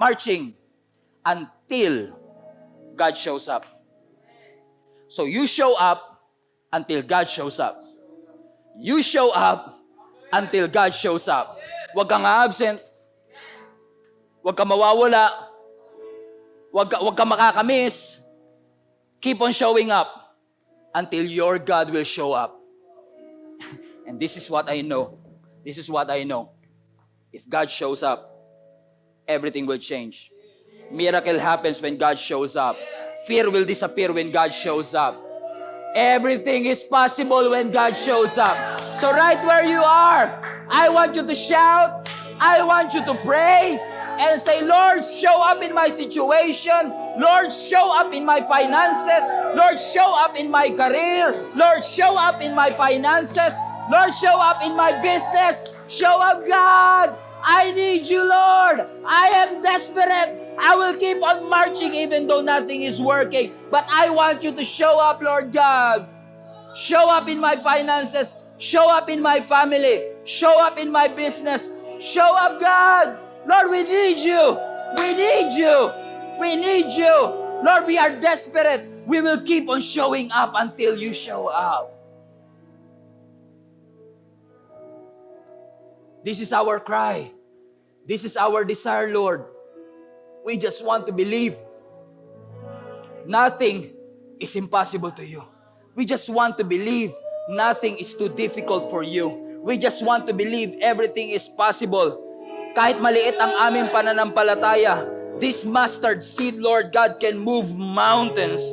until God shows up. So you show up until God shows up. You show up until God shows up. Huwag kang absent. Huwag kang mawawala. Huwag kang makakamiss. Keep on showing up until your God will show up. And this is what I know. This is what I know. If God shows up, everything will change. Miracle happens when God shows up. Fear will disappear when God shows up. Everything is possible when God shows up. So right where you are, I want you to shout. I want you to pray and say, Lord, show up in my situation. Lord, show up in my finances. Lord, show up in my career. Lord, show up in my finances. Lord, show up in my business. Show up, God. I need you, Lord. I am desperate. I will keep on marching even though nothing is working. But I want you to show up, Lord God. Show up in my finances. Show up in my family. Show up in my business. Show up, God. Lord, we need you. We need you. We need you. Lord, we are desperate. We will keep on showing up until you show up. This is our cry. This is our desire, Lord. We just want to believe. Nothing is impossible to you. We just want to believe nothing is too difficult for you. We just want to believe everything is possible. Kahit maliit ang aming pananampalataya, this mustard seed, Lord God, can move mountains.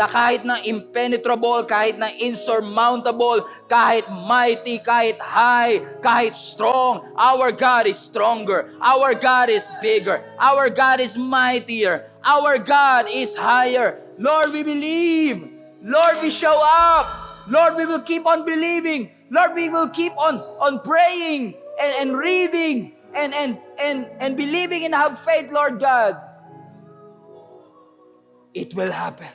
kahit na impenetrable, kahit na insurmountable, kahit mighty, kahit high, kahit strong, our God is stronger. Our God is bigger. Our God is mightier. Our God is higher. Lord, we believe. Lord, we show up. Lord, we will keep on believing. Lord, we will keep on praying and reading and believing and have faith, Lord God. It will happen.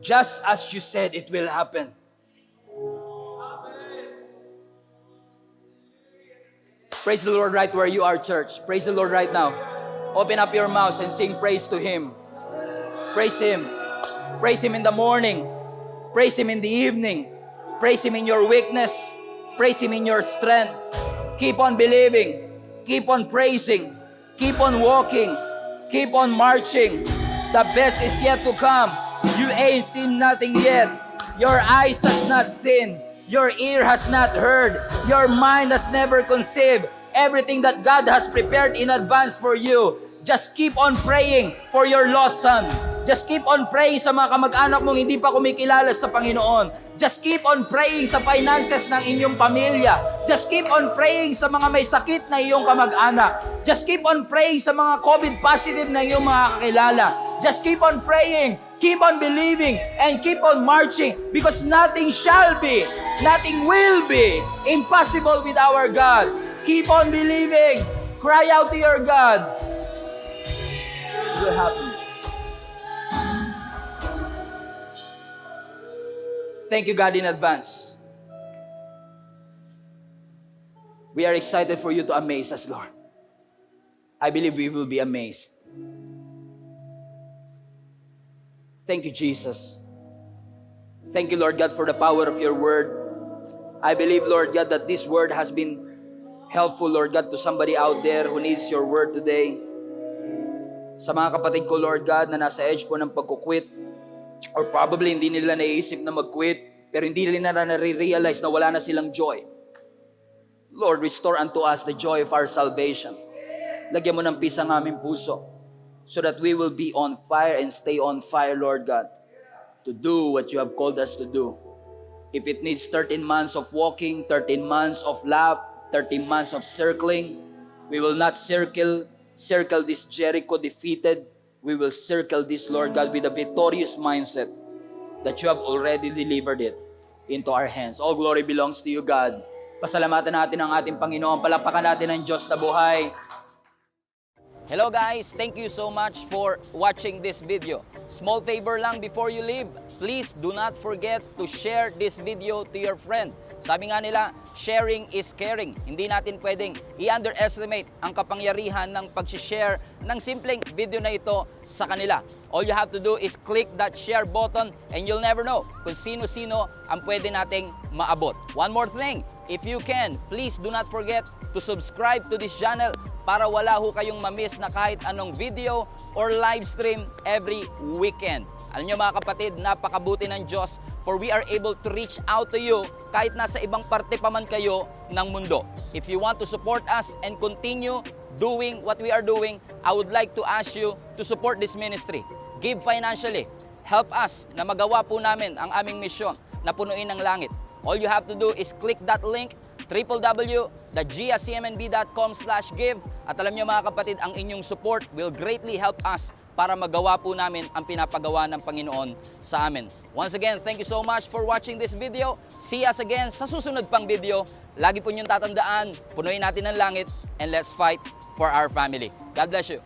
Just as you said, it will happen. Praise the Lord right where you are, church. Praise the Lord right now. Open up your mouths and sing praise to Him. Praise Him. Praise Him in the morning. Praise Him in the evening. Praise Him in your weakness. Praise Him in your strength. Keep on believing. Keep on praising. Keep on walking. Keep on marching. The best is yet to come. You ain't seen nothing yet. Your eyes has not seen. Your ear has not heard. Your mind has never conceived. Everything that God has prepared in advance for you. Just keep on praying for your lost son. Just keep on praying sa mga kamag-anak mong hindi pa kumikilala sa Panginoon. Just keep on praying sa finances ng inyong pamilya. Just keep on praying sa mga may sakit na iyong kamag-anak. Just keep on praying sa mga COVID positive na iyong mga kakilala. Just keep on praying, keep on believing, and keep on marching because nothing shall be, nothing will be impossible with our God. Keep on believing. Cry out to your God. It will happen. Thank you, God, in advance. We are excited for you to amaze us, Lord. I believe we will be amazed. Thank you, Jesus. Thank you, Lord God, for the power of your word. I believe, Lord God, that this word has been helpful, Lord God, to somebody out there who needs your word today. Sa mga kapatid ko, Lord God, na nasa edge po ng pagkukwit, or probably hindi nila naiisip na mag-quit, pero hindi nila na nare-realize na wala na silang joy. Lord, restore unto us the joy of our salvation. Lagyan mo ng peace ang aming puso, so that we will be on fire and stay on fire, Lord God, to do what you have called us to do. If it needs 13 months of walking, 13 months of lap, 13 months of circling, we will not circle this Jericho defeated. We will circle this, Lord God, with a victorious mindset that you have already delivered it into our hands. All glory belongs to you, God. Pasalamatan natin ang ating Panginoon. Palakpakan natin ang Diyos na buhay. Hello guys, thank you so much for watching this video. Small favor lang before you leave, please do not forget to share this video to your friend. Sabi nga nila, sharing is caring. Hindi natin pwedeng i-underestimate ang kapangyarihan ng pag-share ng simpleng video na ito sa kanila. All you have to do is click that share button and you'll never know kung sino-sino ang pwede nating maabot. One more thing, if you can, please do not forget to subscribe to this channel para wala ho kayong ma-miss na kahit anong video or live stream every weekend. Alam nyo mga kapatid, napakabuti ng Diyos for we are able to reach out to you kahit nasa ibang parte pa man kayo ng mundo. If you want to support us and continue doing what we are doing, I would like to ask you to support this ministry. Give financially. Help us na magawa po namin ang aming misyon na punuin ang langit. All you have to do is click that link, www.giacmnb.com/give. At alam nyo mga kapatid, ang inyong support will greatly help us para magawa po namin ang pinapagawa ng Panginoon sa amin. Once again, thank you so much for watching this video. See us again sa susunod pang video. Lagi po niyong tatandaan, punuin natin ang langit and let's fight for our family. God bless you.